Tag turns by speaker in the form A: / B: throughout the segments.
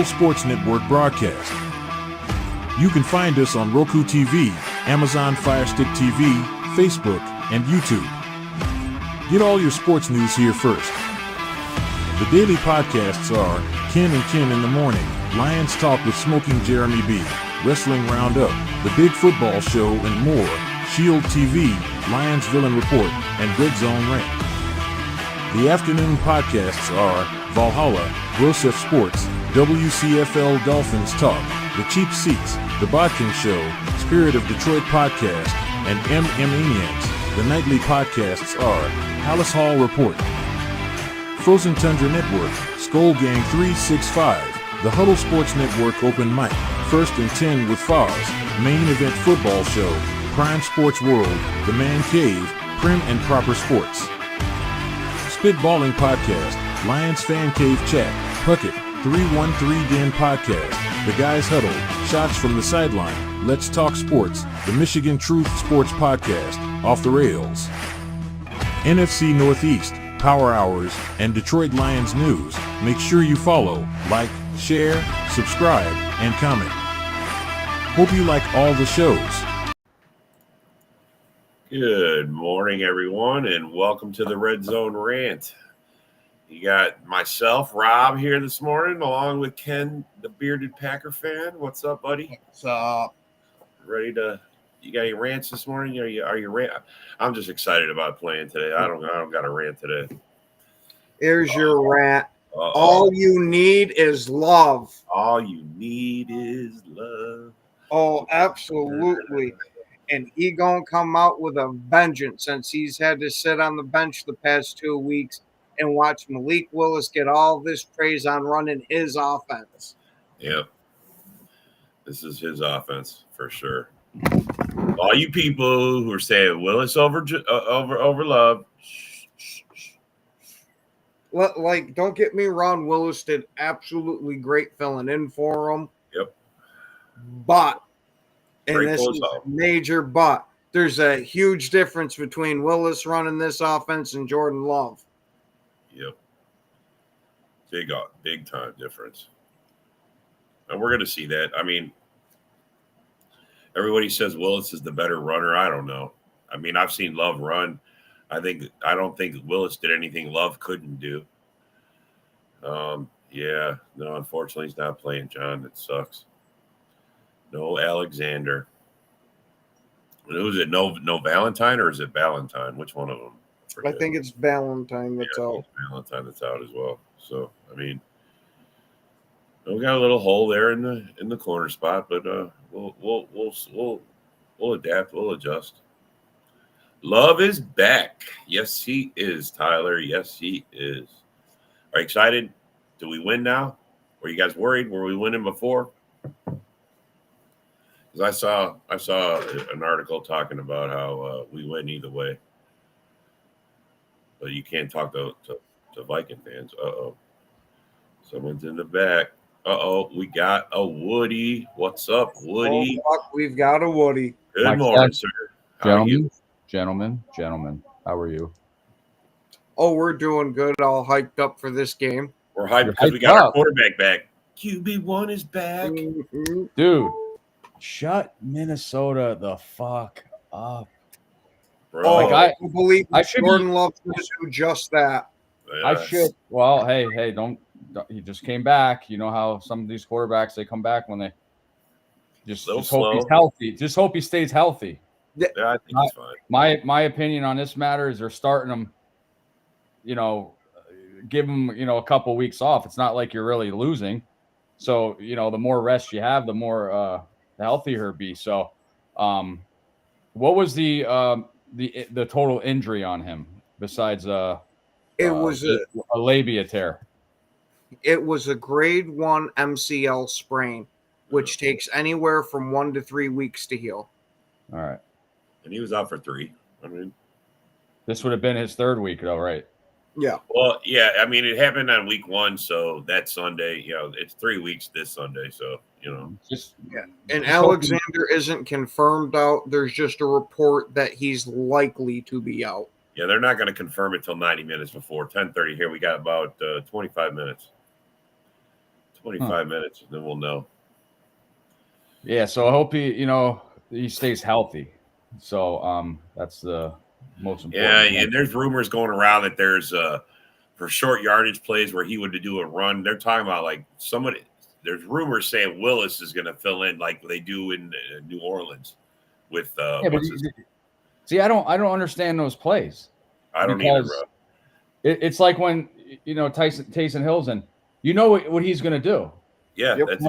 A: Sports Network broadcast. You can find us on Roku TV, Amazon Fire Stick TV, Facebook, and YouTube. Get all your sports news here first. The daily podcasts are Ken and Ken in the Morning, Lions Talk with Smoking Jeremy B, Wrestling Roundup, The Big Football Show, and more, Shield TV, Lions Villain Report, and Red Zone Rant. The afternoon podcasts are Valhalla, Grosef Sports, WCFL Dolphins Talk, The Cheap Seats, The Bodkin Show, Spirit of Detroit Podcast, and Maniacs. The nightly podcasts are Palace Hall Report, Frozen Tundra Network, Skull Gang 365, The Huddle Sports Network Open Mic, First and 10 with Foz, Main Event Football Show, Prime Sports World, The Man Cave, Prim and Proper Sports. Spitballing Podcast, Lions Fan Cave Chat, Puckett, 313 Den Podcast, The Guys Huddle, Shots from the Sideline, Let's Talk Sports, The Michigan Truth Sports Podcast, Off the Rails, NFC Northeast, Power Hours, and Detroit Lions News. Make sure you follow, like, share, subscribe, and comment. Hope you like all the shows.
B: Good morning, everyone, and welcome to the Red Zone Rant. You got myself, Rob, here this morning, along with Ken, the bearded Packer fan. What's up, buddy?
C: What's up?
B: Ready to? You got your rants this morning? Are you rant? I'm just excited about playing today. I don't got a rant today.
C: Here's your rant. All you need is love.
B: All you need is love.
C: Oh, absolutely. And he gonna come out with a vengeance since he's had to sit on the bench the past 2 weeks and watch Malik Willis get all this praise on running his offense.
B: Yep. This is his offense for sure. All you people who are saying Willis over Love.
C: Like, don't get me wrong, Willis did absolutely great filling in for him.
B: Yep.
C: But, and
B: Great
C: this is
B: closeout.
C: a major but, there's a huge difference between Willis running this offense and Jordan Love.
B: Yep. Big time difference. And we're going to see that. I mean, everybody says Willis is the better runner. I don't know. I mean, I've seen Love run. I don't think Willis did anything Love couldn't do. Yeah, no, unfortunately he's not playing, John. It sucks. No Alexander. Who is it? No Valentine, or is it Valentine? Which one of them?
C: I think it's Valentine that's out.
B: Valentine that's out as well. So I mean, we got a little hole there in the corner spot, but we'll adapt. We'll adjust. Love is back. Yes, he is, Tyler. Yes, he is. Are you excited? Do we win now? Were you guys worried? Were we winning before? Because I saw an article talking about how we win either way. But you can't talk to Viking fans. Uh-oh. Someone's in the back. Uh-oh. We got a Woody. What's up, Woody?
C: Oh, fuck, we've got a Woody.
B: Good morning, sir. How are you?
D: Gentlemen, how are you?
C: Oh, we're doing good. All hyped up for this game.
B: We're hyped because we got our quarterback back. QB1 is back.
C: Mm-hmm.
D: Dude, shut Minnesota the fuck up.
B: Bro.
C: Oh,
D: Like,
C: I believe
D: I should
C: Jordan
D: be-
C: Love to do just that.
B: Yeah,
D: I should. Well, hey, don't. He just came back. You know how some of these quarterbacks, they come back when they just
B: Little
D: hope he's
B: slow.
D: healthy. Just hope he stays healthy.
B: Yeah, I think he's fine.
D: My opinion on this matter is they're starting him. Give him a couple weeks off. It's not like you're really losing. So the more rest you have, the more the healthier he'll be. So, what was the total injury on him besides
C: It was
D: a labia tear?
C: It was a grade 1 MCL sprain, which takes anywhere from 1 to 3 weeks to heal.
D: All right.
B: And he was out for 3. I mean,
D: This would have been his third week, though, right?
C: Yeah.
B: well, yeah. I mean, it happened on week 1, so that Sunday, it's 3 weeks this Sunday. So,
D: Just
C: Yeah. And Alexander isn't confirmed out. There's just a report that he's likely to be out.
B: Yeah, they're not going to confirm it till 90 minutes before 10:30. Here we got about 25 minutes. 25 minutes, and then we'll know.
D: Yeah, so I hope he stays healthy. So that's the most important.
B: Yeah,
D: thing.
B: and there's rumors going around that there's for short yardage plays where he would do a run. They're talking about like somebody. There's rumors saying Willis is going to fill in like they do in New Orleans with
D: see, I don't understand those plays.
B: I don't either, bro.
D: It's like when Taysom Hill's in. You know what he's going to do.
B: Yeah,
C: Yep.
B: that's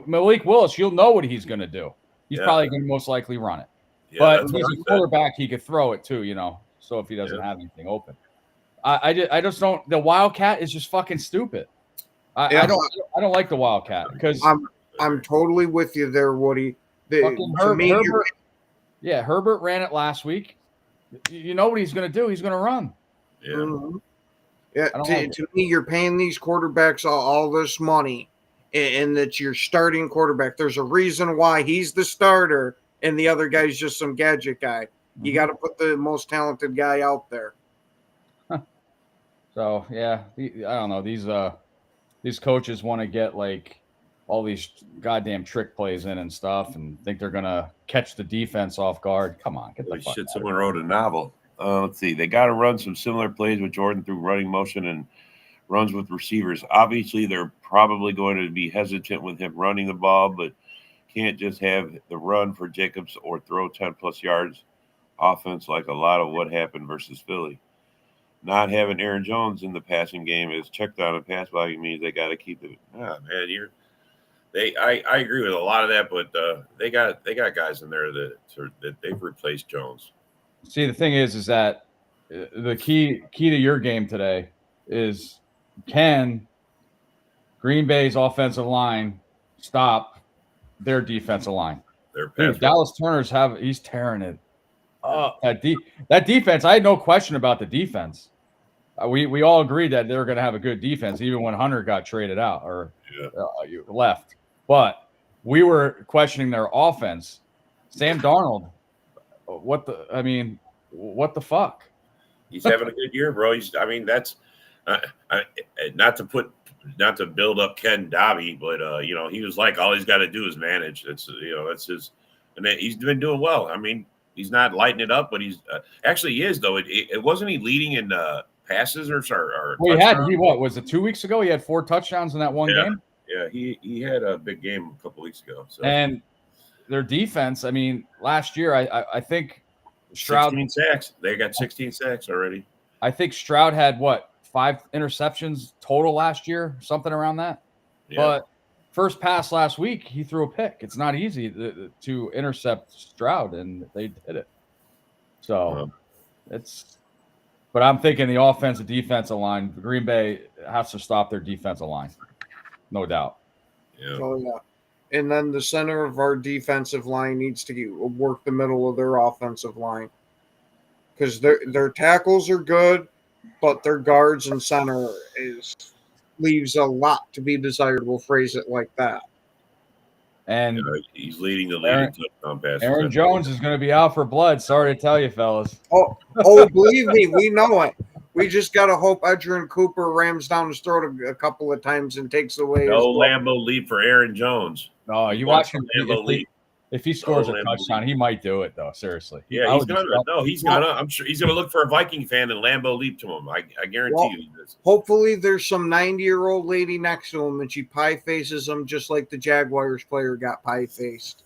D: Malik Willis, you'll know what he's going to do. He's probably going to most likely run it.
B: Yeah,
D: but he's a quarterback. He could throw it too, so if he doesn't have anything open. I just don't. The Wildcat is just fucking stupid. I don't like the Wildcat because
C: I'm totally with you there, Woody.
D: Herbert ran it last week. You know what he's going to do? He's going to run.
B: Yeah.
C: Mm-hmm. Yeah. To me, you're paying these quarterbacks all this money, and that you're starting quarterback. There's a reason why he's the starter, and the other guy's just some gadget guy. Mm-hmm. You got to put the most talented guy out there.
D: So yeah, I don't know. These coaches want to get like all these goddamn trick plays in and stuff, and think they're gonna catch the defense off guard. Come on, get the fuck out.
B: Someone wrote a novel. Let's see. They got to run some similar plays with Jordan through running motion and runs with receivers. Obviously, they're probably going to be hesitant with him running the ball, but can't just have the run for Jacobs or throw 10-plus yards offense like a lot of what happened versus Philly. Not having Aaron Jones in the passing game is checked on a pass volume means they got to keep it. I agree with a lot of that, but they got guys in there that they've replaced Jones.
D: See, the thing is that the key to your game today is can Green Bay's offensive line stop their defensive line? Dude, Dallas Turner's he's tearing it. That defense, I had no question about the defense. We all agreed that they were going to have a good defense, even when Hunter got traded out or left. But we were questioning their offense. Sam Darnold, what the fuck?
B: He's having a good year, bro. That's not to build up Ken Dobby, but he was like, all he's got to do is manage. That's his, and he's been doing well. I mean, he's not lighting it up, but he's actually he is though. It wasn't he leading in passes or
D: well, was it 2 weeks ago? He had 4 touchdowns in that one game.
B: Yeah, he had a big game a couple weeks ago. So.
D: And their defense, I mean, last year I think Stroud
B: 16 sacks. They got 16 sacks already.
D: I think Stroud had 5 interceptions total last year, something around that. Yeah. But first pass last week, he threw a pick. It's not easy to intercept Stroud, and they did it. So but I'm thinking the offensive defensive line, Green Bay has to stop their defensive line. No doubt.
B: Yeah.
C: Oh, yeah. And then the center of our defensive line needs to work the middle of their offensive line. Because their tackles are good, but their guards and center leaves a lot to be desired. We'll phrase it like that.
D: And
B: he's leading the league in touchdown passes.
D: Aaron Jones is going to be out for blood. Sorry to tell you, fellas.
C: Oh, believe me, we know it. We just got to hope Edgerrin Cooper rams down his throat a couple of times and takes away.
B: No Lambeau leap for Aaron Jones.
D: Oh, you watch him. If he scores a touchdown, he might do it though. Seriously.
B: Yeah, he's gonna. No, he's gonna. I'm sure he's gonna look for a Viking fan and Lambeau leap to him. I guarantee you.
C: Hopefully, there's some 90-year-old lady next to him and she pie faces him just like the Jaguars player got pie faced.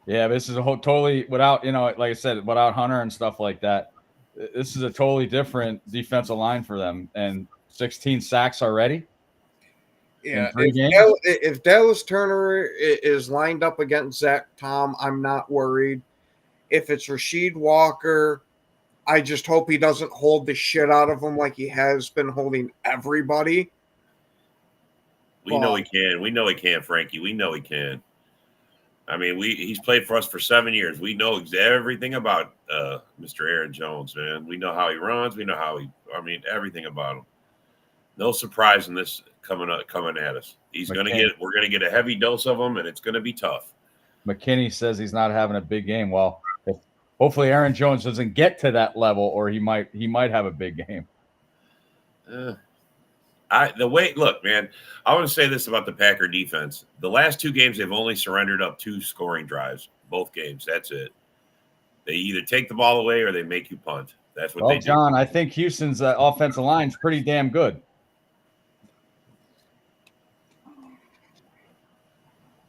D: Yeah, this is a whole totally without like I said, without Hunter and stuff like that. This is a totally different defensive line for them, and 16 sacks already.
C: Yeah, if Dallas Turner is lined up against Zach Tom, I'm not worried. If it's Rasheed Walker, I just hope he doesn't hold the shit out of him like he has been holding everybody.
B: We know he can. We know he can, Frankie. We know he can. I mean, he's played for us for 7 years. We know everything about Mr. Aaron Jones, man. We know how he runs. We know everything about him. No surprise in this coming at us. We're gonna get a heavy dose of him, and it's gonna be tough.
D: McKinney says he's not having a big game. Well, hopefully Aaron Jones doesn't get to that level, or he might have a big game.
B: Look, man, I want to say this about the Packer defense. The last 2 games, they've only surrendered up 2 scoring drives. Both games. That's it. They either take the ball away or they make you punt. That's what they do.
D: John, I think Houston's offensive line is pretty damn good.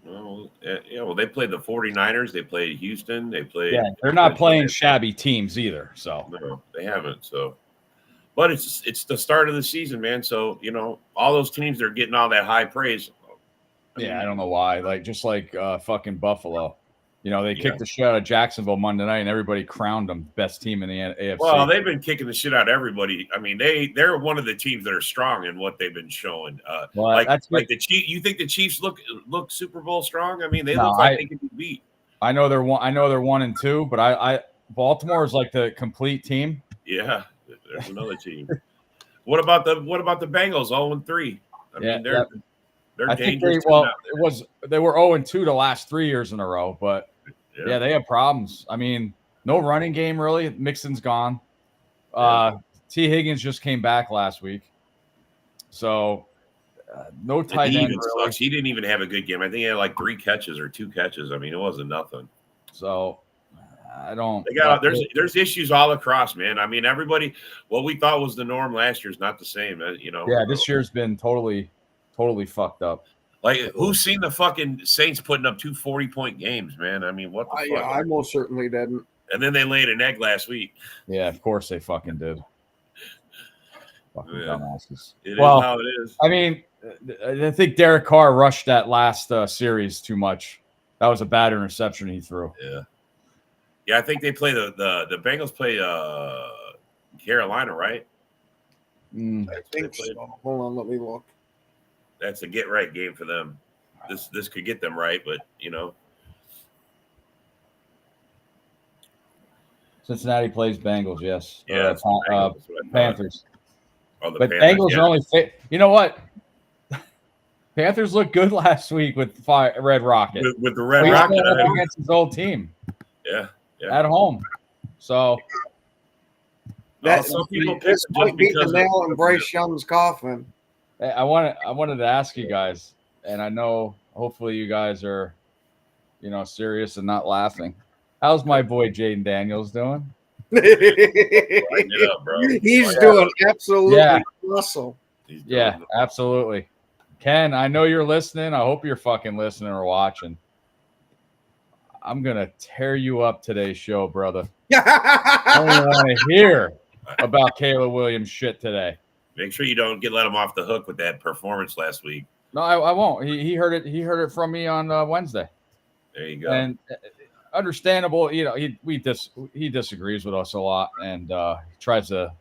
B: Well, well, they played the 49ers. They played Houston. They played.
D: Yeah, they're not playing shabby teams either. So
B: no, they haven't. So, but it's the start of the season, man. So all those teams are getting all that high praise.
D: I don't know why. Like just like fucking Buffalo. They kicked the shit out of Jacksonville Monday night, and everybody crowned them best team in the AFC.
B: Well, they've been kicking the shit out of everybody. I mean, they're one of the teams that are strong in what they've been showing. Like the Chiefs. You think the Chiefs look Super Bowl strong? I mean, they look like they can be beat.
D: I know they're 1-2, but I Baltimore is like the complete team.
B: Yeah, there's another team. What about the Bengals? 0-3. I mean, they're dangerous.
D: They were 0-2 the last 3 years in a row, but. Yeah, they have problems. I mean, no running game really. Mixon's gone. T. Higgins just came back last week, so no tight end. Really.
B: He didn't even have a good game. I think he had like 3 catches or 2 catches. I mean, it wasn't nothing.
D: So I don't.
B: There's issues all across, man. I mean, everybody. What we thought was the norm last year is not the same.
D: Yeah, this year's been totally fucked up.
B: Like, who's seen the fucking Saints putting up 2 40-point games, man? I mean, what the fuck?
C: Yeah, I most certainly didn't.
B: And then they laid an egg last week.
D: Yeah, of course they fucking did. Fucking dumbasses.
B: It is how it is.
D: I mean, I think Derek Carr rushed that last series too much. That was a bad interception he threw.
B: Yeah, I think they play the Bengals play Carolina, right?
C: I think so. Hold on, let me look.
B: That's a get right game for them. This could get them right, but
D: Cincinnati plays Bengals, yes.
B: Yeah,
D: Panthers.
B: The
D: but
B: Panthers,
D: Bengals are only you know what? Panthers looked good last week with Red Rocket.
B: With the Red Rocket
D: against his old team.
B: Yeah.
D: At home. So
B: some people
C: this might be the nail in Bryce Young's coffin.
D: I wanted to ask you guys, and I know hopefully you guys are, serious and not laughing. How's my boy Jaden Daniels doing?
C: He's doing absolutely awesome.
D: Yeah, absolutely. Ken, I know you're listening. I hope you're fucking listening or watching. I'm gonna tear you up today's show, brother. I don't want to hear about Caleb Williams shit today.
B: Make sure you don't let him off the hook with that performance last week.
D: No, I won't. He heard it. He heard it from me on Wednesday.
B: There you go.
D: And understandable. He disagrees with us a lot and tries to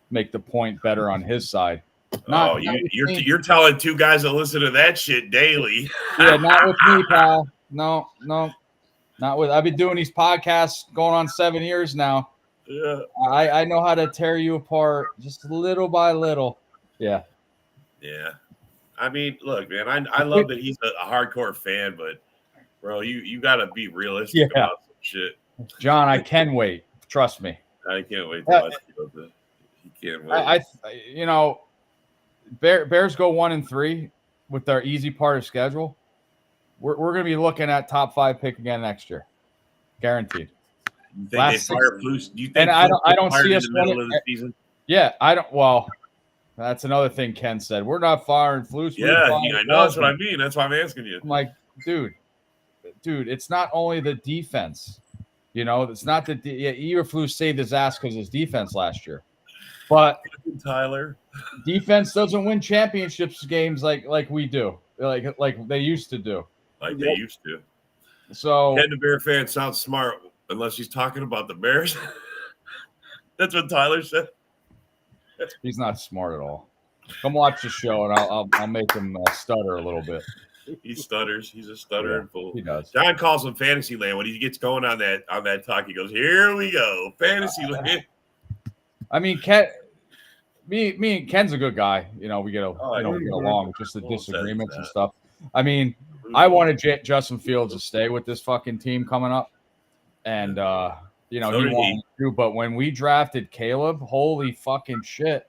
D: make the point better on his side.
B: You're telling 2 guys that listen to that shit daily.
D: Yeah, not with me, pal. No, not with. I've been doing these podcasts going on 7 years now.
B: Yeah.
D: I know how to tear you apart just little by little. Yeah.
B: Yeah. I mean, look, man, I love that he's a hardcore fan, but bro, you got to be realistic about some shit.
D: John, I can wait. Trust me.
B: I can't wait to watch you. He can't wait.
D: Bears go 1-3 with their easy part of schedule. We're going to be looking at top 5 pick again next year, guaranteed.
B: You think they fire Flus? Do you think?
D: And I don't see us
B: in the middle of the season.
D: Yeah, I don't. Well, that's another thing Ken said. We're not firing Flus.
B: Yeah, I know. That's what I mean. That's why I'm asking you.
D: I'm like, dude, it's not only the defense. It's not that Eberflus saved his ass because of his defense last year, but
B: Tyler,
D: defense doesn't win championships games like we do, like they used to do.
B: Like they used to.
D: So,
B: Ken the Bear fan sounds smart. Unless he's talking about the Bears. That's what Tyler said.
D: He's not smart at all. Come watch the show, and I'll make him stutter a little bit.
B: He stutters. He's a stuttering fool.
D: He does.
B: John calls him Fantasy Land. When he gets going on that talk, he goes, "Here we go, Fantasy Land."
D: I mean, Ken, me and Ken's a good guy. We get we get along. Just the disagreements and stuff. I mean, I wanted Justin Fields to stay with this fucking team coming up. And he wanted to, but when we drafted Caleb, holy fucking shit,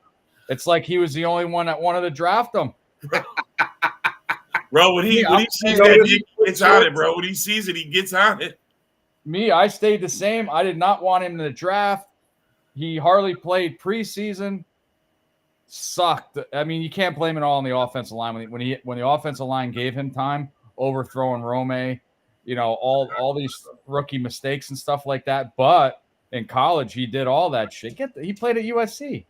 D: It's like he was the only one that wanted to draft him.
B: Bro, when he sees that, he gets on it, bro. When he sees it, he gets on it.
D: Me, I stayed the same. I did not want him in the draft. He hardly played preseason. Sucked. I mean, you can't blame it all on the offensive line. When the offensive line gave him time, overthrowing Rome, all these rookie mistakes and stuff like that. But in college, he did all that shit. He played at USC.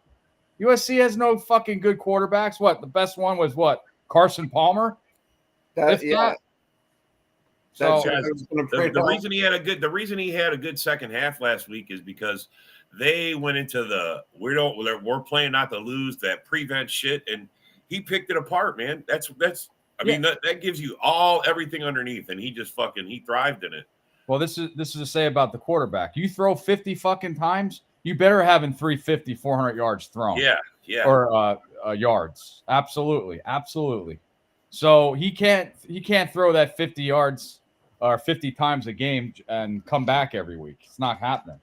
D: USC has no fucking good quarterbacks. What? The best one was what? Carson Palmer?
C: The
B: reason he had a good second half last week is because they went into we're playing not to lose, that prevent shit, and he picked it apart, man. I mean that gives you everything underneath, and he just he thrived in it.
D: Well, this is to say about the quarterback. You throw 50 fucking times, you better having 350, 400 yards thrown.
B: Yeah.
D: Or yards. Absolutely. So he can't throw that 50 yards or 50 times a game and come back every week. It's not happening.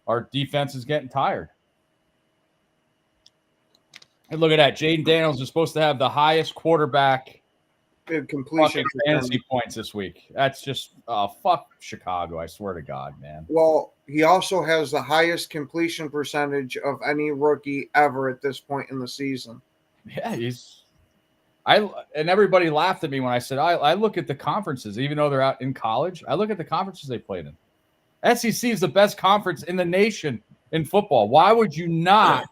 D: Our defense is getting tired. And look at that. Jaden Daniels is supposed to have the highest quarterback
C: completion
D: fantasy points this week. That's just fuck Chicago. I swear to God, man.
C: Well, he also has the highest completion percentage of any rookie ever at this point in the season.
D: Yeah, and everybody laughed at me when I said I look at the conferences, even though they're out in college. I look at the conferences they played in. SEC is the best conference in the nation in football. Why would you not?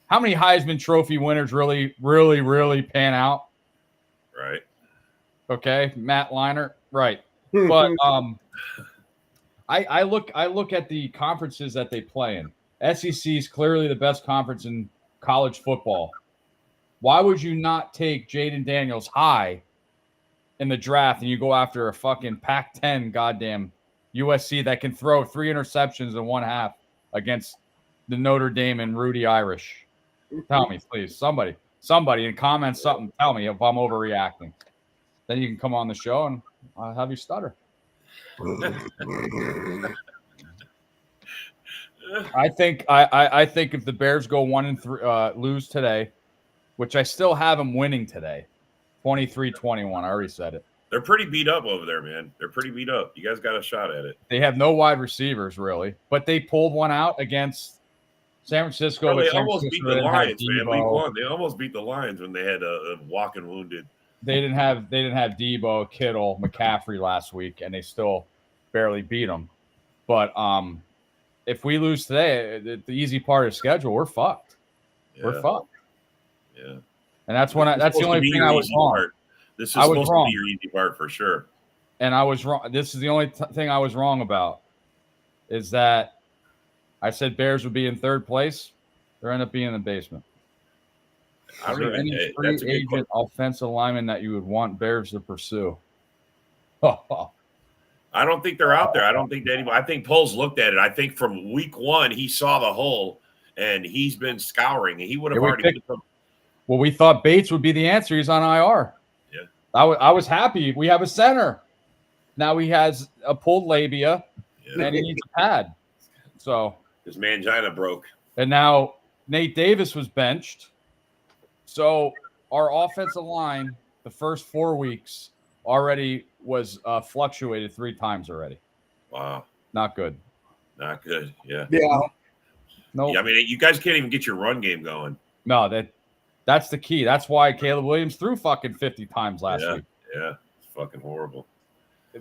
D: How many Heisman Trophy winners really, really, really pan out?
B: Right.
D: Okay, Matt Leinart. Right. But I look at the conferences that they play in. SEC is clearly the best conference in college football. Why would you not take Jaden Daniels high in the draft and you go after a fucking Pac-10 goddamn USC that can throw 3 interceptions in one half against the Notre Dame and Rudy Irish? Tell me, please. Somebody in comments something. Tell me if I'm overreacting. Then you can come on the show and I'll have you stutter. I think if the Bears go 1-3, lose today, which I still have them winning today, 23-21. I already said it.
B: They're pretty beat up over there, man. They're pretty beat up. You guys got a shot at it.
D: They have no wide receivers, really, but they pulled one out against San Francisco.
B: They almost beat the Lions, man. Week 1, they almost beat the Lions when they had a walking wounded.
D: They didn't have Debo, Kittle, McCaffrey last week, and they still barely beat them. But if we lose today, the easy part of the schedule, we're fucked. Yeah. We're fucked.
B: Yeah.
D: And that's the only thing I was wrong.
B: Part. This is supposed to be your easy part for sure.
D: And I was wrong. This is the only thing I was wrong about, is that I said Bears would be in third place. They end up being in the basement. Is there any free agent offensive lineman that you would want Bears to pursue?
B: I don't think they're out there. I don't think that anybody. I think Poles looked at it. I think from week 1 he saw the hole and he's been scouring. And he would have already.
D: Well, we thought Bates would be the answer. He's on IR.
B: Yeah,
D: I was happy. We have a center. Now he has a pulled labia, and he needs a pad. So
B: his mangina broke.
D: And now Nate Davis was benched. So our offensive line, the first 4 weeks, already was fluctuated 3 times already.
B: Wow.
D: Not good.
B: Not good. Yeah.
C: Yeah.
D: No.
B: I mean, you guys can't even get your run game going.
D: No, that's the key. That's why Caleb Williams threw fucking 50 times last week.
B: Yeah. It's fucking horrible.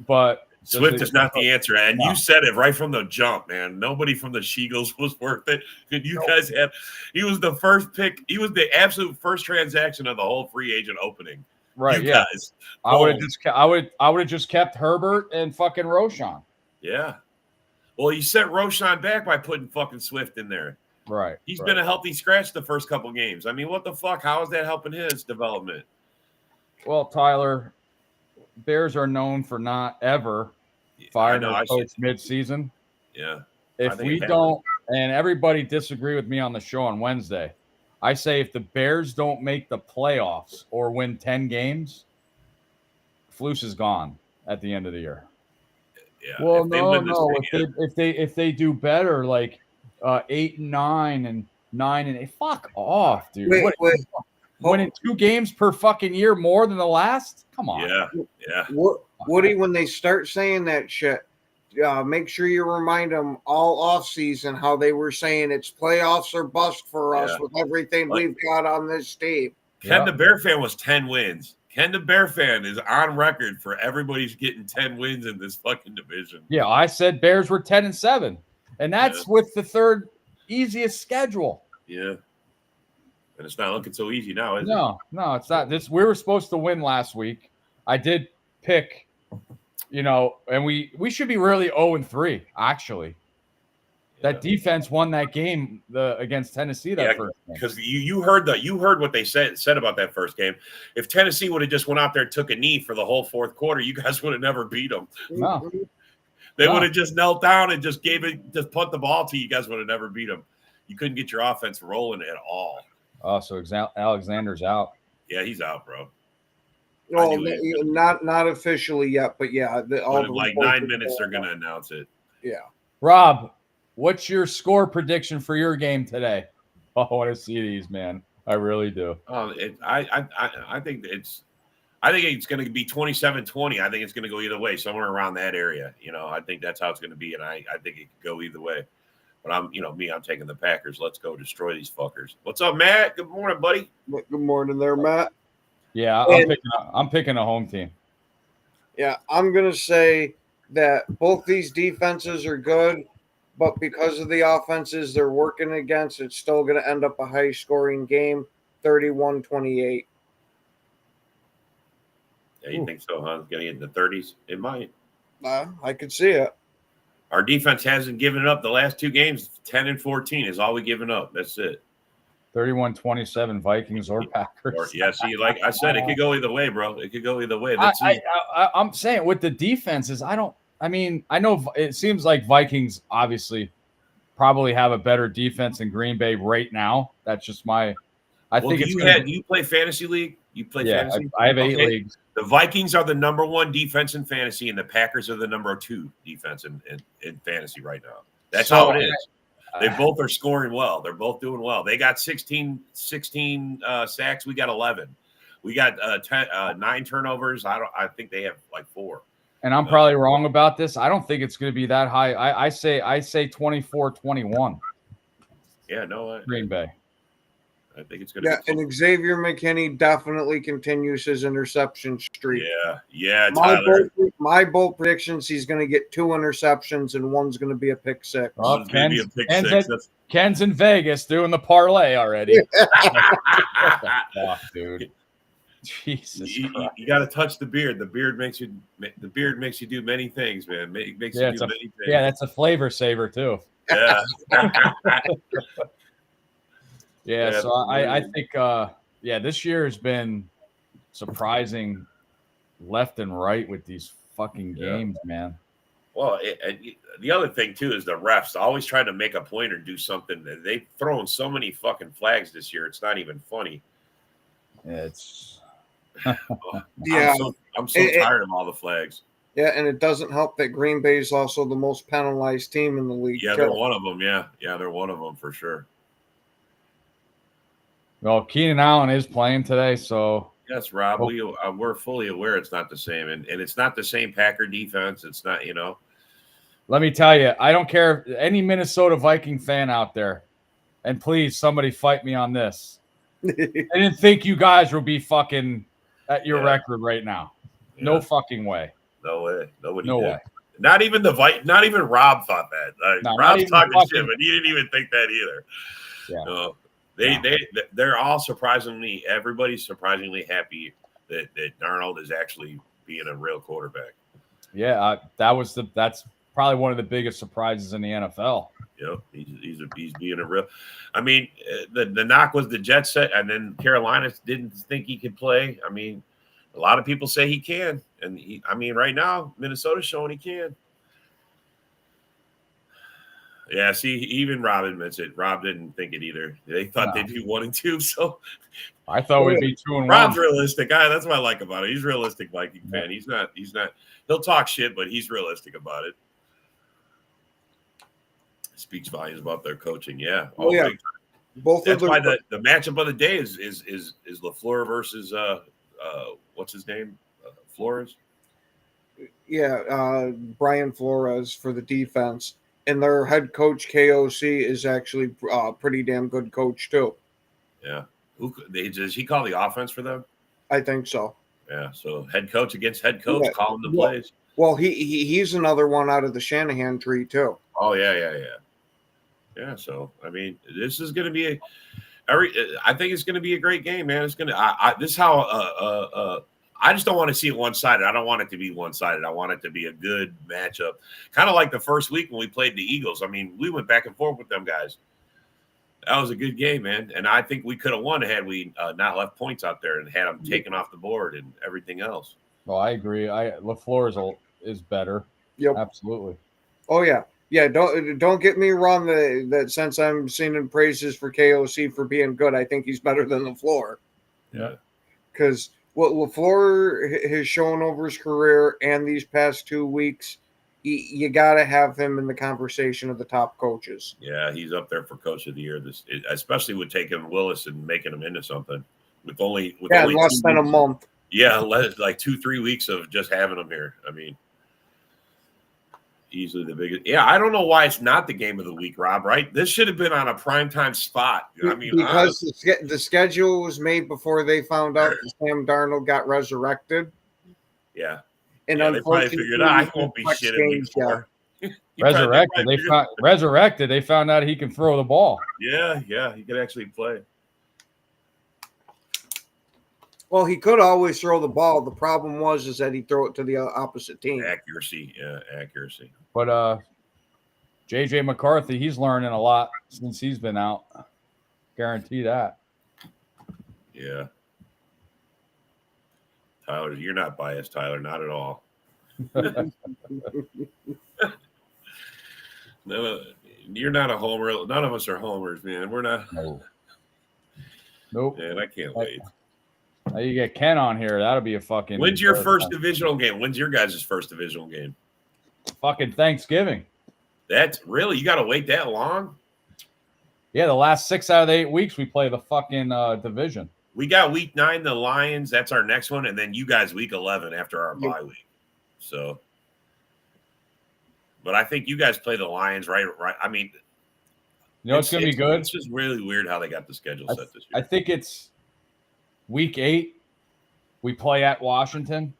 D: But
B: Swift is not the answer. And you said it right from the jump, man. Nobody from the Sheagles was worth it. Guys had – he was the first pick. He was the absolute first transaction of the whole free agent opening.
D: Right, guys. I would have just kept Herbert and fucking Roschon.
B: Yeah. Well, you set Roschon back by putting fucking Swift in there.
D: Right.
B: He's been a healthy scratch the first couple games. I mean, what the fuck? How is that helping his development?
D: Well, Tyler, Bears are known for not ever firing their coach mid-season.
B: Yeah.
D: If we don't, and everybody disagree with me on the show on Wednesday, I say if the Bears don't make the playoffs or win 10 games, Flus is gone at the end of the year.
B: Yeah.
D: Well, no. If they do better, like 8 and 9, and 9-8. Fuck off, dude.
C: Wait,
D: What?
C: wait.
D: Winning 2 games per fucking year more than the last? Come on.
B: Yeah.
C: Woody, when they start saying that shit, make sure you remind them all off season how they were saying it's playoffs or bust for us
B: Yeah.
C: with everything we've got on this team.
B: Ken the Bear fan was 10 wins. Ken the Bear fan is on record for everybody's getting 10 wins in this fucking division.
D: Yeah, I said Bears were 10-7, and that's with the third easiest schedule.
B: Yeah. And it's not looking so easy now, is it?
D: No, it's not. We were supposed to win last week. I did pick, and we should be really 0-3, actually.
B: Yeah.
D: That defense won that game against Tennessee first game.
B: Because you heard what they said about that first game. If Tennessee would have just went out there and took a knee for the whole fourth quarter, you guys would have never beat them.
D: No.
B: They would have just knelt down and just put the ball to you. You guys would have never beat them. You couldn't get your offense rolling at all.
D: Oh, so Alexander's out.
B: Yeah, he's out, bro.
C: Well, not officially yet, but yeah.
B: In like 9 minutes, they're going to announce it.
C: Yeah.
D: Rob, what's your score prediction for your game today? Oh, I want to see these, man. I really do.
B: I think it's going to be 27-20. I think it's going to go either way, somewhere around that area. I think that's how it's going to be, and I think it could go either way. But I'm taking the Packers. Let's go destroy these fuckers. What's up, Matt? Good morning, buddy.
C: Good morning there, Matt.
D: Yeah, I'm picking a home team.
C: Yeah, I'm going to say that both these defenses are good, but because of the offenses they're working against, it's still going to end up a high-scoring game, 31-28.
B: Yeah, you think so, huh? It's going to get in the 30s? It might.
C: I could see it.
B: Our defense hasn't given up the last 2 games. 10-14 is all we given up. That's it.
D: 31-27 Vikings or Packers.
B: Yeah, see, like I said, it could go either way, bro. It could go either way.
D: I'm saying with the defenses, I know it seems like Vikings obviously probably have a better defense than Green Bay right now. That's just do you play fantasy league? You play fantasy?
B: I
D: have 8 leagues.
B: The Vikings are the number 1 defense in fantasy, and the Packers are the number 2 defense in fantasy right now. That's how it is. They both are scoring well. They're both doing well. They got 16 sacks. We got 11. We got 9 turnovers. I think they have like 4.
D: And I'm probably wrong about this. I don't think it's going to be that high. I say 24-21.
B: Yeah, no.
D: Green Bay.
B: I think it's going to
C: be. And Xavier McKinney definitely continues his interception streak.
B: Yeah. Tyler.
C: My bold predictions: he's going to get 2 interceptions and one's going to be a pick 6.
B: Oh,
D: Ken's in Vegas doing the parlay already. Dude. Jesus,
B: you got to touch the beard. The beard makes you do many things, man. It makes you do many things.
D: Yeah, that's a flavor saver too.
B: Yeah.
D: Yeah, so I think this year has been surprising left and right with these fucking games, man.
B: Well, the other thing too is the refs always trying to make a point or do something. They've thrown so many fucking flags this year. It's not even funny.
D: It's
C: yeah.
B: I'm so tired of all the flags.
C: Yeah, and it doesn't help that Green Bay is also the most penalized team in the league.
B: Yeah, they're one of them. Yeah, they're one of them for sure.
D: Well, Keenan Allen is playing today, so
B: yes, Rob, we're fully aware it's not the same, and it's not the same Packer defense. It's not,
D: Let me tell you, I don't care if any Minnesota Viking fan out there, and please somebody fight me on this. I didn't think you guys would be fucking at your record right now. Yeah. No fucking way.
B: No way. Nobody
D: no
B: did.
D: way.
B: Not even not even Rob thought that. Rob's talking shit, but he didn't even think that either.
D: Yeah.
B: They're all everybody's surprisingly happy that Darnold is actually being a real quarterback.
D: Yeah, that's probably one of the biggest surprises in the NFL.
B: Yep, he's being a real. I mean, the knock was the Jets set, and then Carolina didn't think he could play. I mean, a lot of people say he can, and right now Minnesota's showing he can. Yeah, see, even Rob admits it. Rob didn't think it either. They thought they'd do 1 and 2, so
D: I thought we'd be 2 and 1.
B: Rob's realistic. That's what I like about it. He's a realistic Viking fan. He's not. He'll talk shit, but he's realistic about it. Speaks volumes about their coaching. Yeah.
C: Both
B: That's
C: of
B: why
C: the
B: the matchup of the day is LaFleur versus what's his name? Flores.
C: Brian Flores for the defense, and their head coach KOC is actually pretty damn good coach too.
B: Yeah. Does he call the offense for them?
C: I think so.
B: Yeah. So head coach against head coach,
C: Yeah.
B: calling the
C: Well-
B: plays.
C: Well, he's another one out of the Shanahan tree too.
B: Oh yeah. So I mean, this is going to be I think it's going to be a great game, man. It's going to. This is how. I just don't want to see it one-sided. I don't want it to be one-sided. I want it to be a good matchup, kind of like the first week when we played the Eagles. I mean, we went back and forth with them guys. That was a good game, man. And I think we could have won had we not left points out there and had them taken off the board and everything else.
D: Well, I agree. LaFleur is better.
C: Yep.
D: Absolutely.
C: Oh yeah. Yeah, don't get me wrong. That since I'm singing praises for KOC for being good, I think he's better than LaFleur.
B: Yeah.
C: Because what LaFleur has shown over his career and these past 2 weeks, you got to have him in the conversation of the top coaches.
B: Yeah, he's up there for Coach of the Year. Especially with taking Willis and making him into something with only
C: less than a month.
B: Yeah, like 2-3 weeks of just having him here. I mean. Easily the biggest. Yeah, I don't know why it's not the game of the week, Rob. Right? This should have been on a primetime spot. I mean,
C: because the schedule was made before they found out that Sam Darnold got resurrected.
B: Yeah,
C: and
B: they probably figured out I won't be shit in week 4.
D: Resurrected. They found out he can throw the ball.
B: Yeah, he could actually play.
C: Well, he could always throw the ball. The problem was that he throw it to the opposite team.
B: Accuracy.
D: But JJ McCarthy, he's learning a lot since he's been out. Guarantee that.
B: Yeah. Tyler, you're not biased, Tyler, not at all. No, you're not a homer. None of us are homers, man. We're not.
D: No. Nope.
B: Man, I can't wait.
D: Now you get Ken on here. That'll be a fucking.
B: When's your first divisional game? When's your guys' first divisional game?
D: Fucking Thanksgiving.
B: That's really, you got to wait that long?
D: Yeah, the last 6 out of the 8 weeks we play the fucking division.
B: We got week 9, the Lions. That's our next one, and then you guys week 11 after our bye week. So, but I think you guys play the Lions, right? I mean,
D: you know it's gonna be good.
B: It's just really weird how they got the schedule set this year.
D: I think it's week 8. We play at Washington.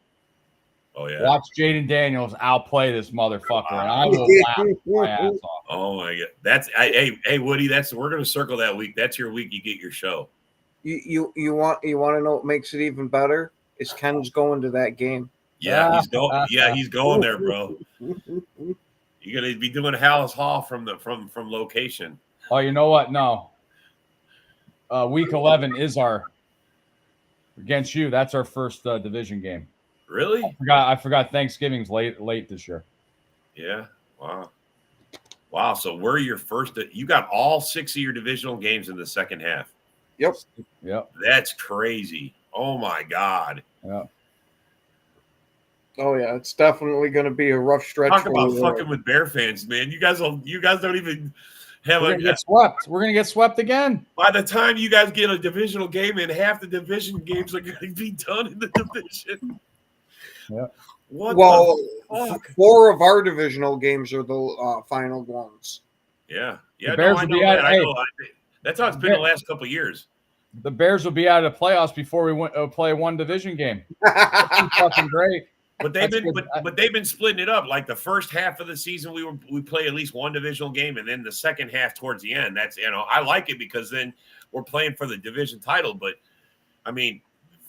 B: Oh yeah.
D: Watch Jaden Daniels outplay this motherfucker, and I will laugh my ass off.
B: Oh my god, hey Woody. We're gonna circle that week. That's your week. You get your show.
C: You want to know what makes it even better? Is Ken's going to that game?
B: Yeah, he's going. Yeah, he's going there, bro. You're gonna be doing Hallis Hall from location.
D: Oh, you know what? No. Week 11 is our against you. That's our first division game.
B: Really?
D: I forgot Thanksgiving's late this year.
B: Yeah. Wow. So we're your first. You got all 6 of your divisional games in the second half.
D: Yep.
B: That's crazy. Oh my god.
D: Yeah.
C: Oh yeah, it's definitely going to be a rough stretch.
B: Talk about fucking with Bear fans, man. You guys don't even have
D: We're gonna get swept. We're gonna get swept again.
B: By the time you guys get a divisional game in, half the division games are going to be done in the division.
D: Yeah.
C: Well, 4 of our divisional games are the final ones.
B: Yeah.
D: The Bears will be out.
B: That's how it's been the last couple of years.
D: The Bears will be out of the playoffs before we play one division game. That's fucking great.
B: But they've been splitting it up. Like the first half of the season, we play at least one divisional game, and then the second half towards the end. That's I like it because then we're playing for the division title. But I mean,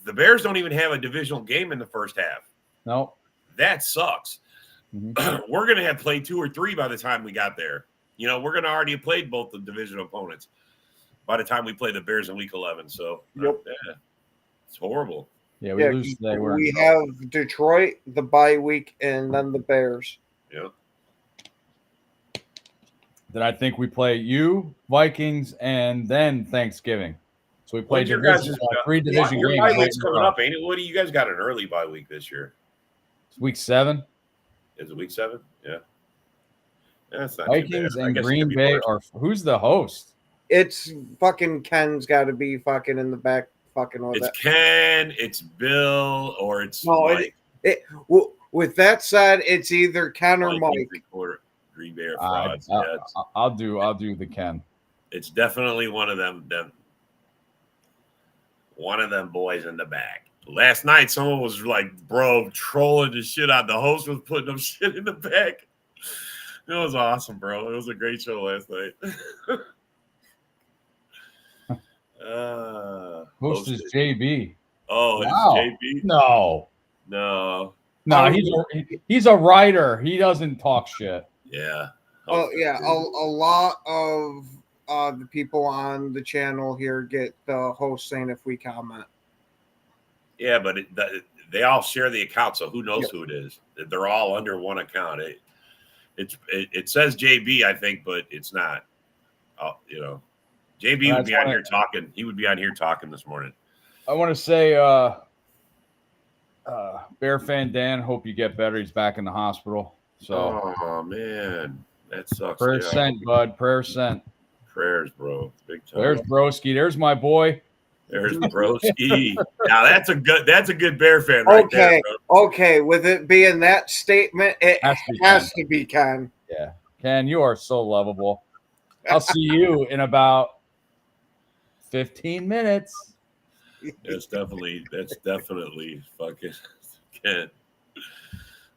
B: the Bears don't even have a divisional game in the first half.
D: No,
B: that sucks. Mm-hmm. We're gonna have played 2 or 3 by the time we got there. We're gonna already have played both the division opponents by the time we play the Bears in week 11. So it's horrible.
D: Yeah, we lose today.
C: We have Detroit, the bye week, and then the Bears.
B: Yeah.
D: Then I think we play you, Vikings, and then Thanksgiving. So we play 3 division games.
B: Your bye week's coming up, ain't it? What do you guys got an early bye week this year?
D: It's week 7.
B: Is it week 7? Yeah. That's not
D: Vikings and Green Bay are. Who's the host?
C: It's fucking Ken's got to be fucking in the back fucking with
B: It's
C: it.
B: Ken, it's Bill, or it's
C: No,
B: Mike.
C: With that said, it's either Ken or Mike.
B: Green Bay frauds.
D: I'll do the Ken.
B: It's definitely one of them. One of them boys in the back. Last night, someone was like, bro, trolling the shit out. The host was putting them shit in the back. It was awesome, bro. It was a great show last night.
D: Host is JB.
B: Oh,
D: wow.
B: it's JB?
D: No, he's a writer. He doesn't talk shit.
B: Yeah.
C: Oh, yeah. A lot of the people on the channel here get the host saying if we comment.
B: Yeah, but they all share the account, so who knows who it is? They're all under one account. It says JB, I think, but it's not. JB would be on here talking. He would be on here talking this morning.
D: I want to say, Bear fan Dan, hope you get better. He's back in the hospital. So,
B: oh man, that sucks.
D: Prayer sent, bud. Prayer sent.
B: Prayers, bro. Big time.
D: There's Broski. There's my boy.
B: There's Broski. Now that's a good Bear fan, right there, bro.
C: Okay. With it being that statement, it has to be Ken.
D: Yeah, Ken, you are so lovable. I'll see you in about 15 minutes.
B: That's definitely fucking Ken.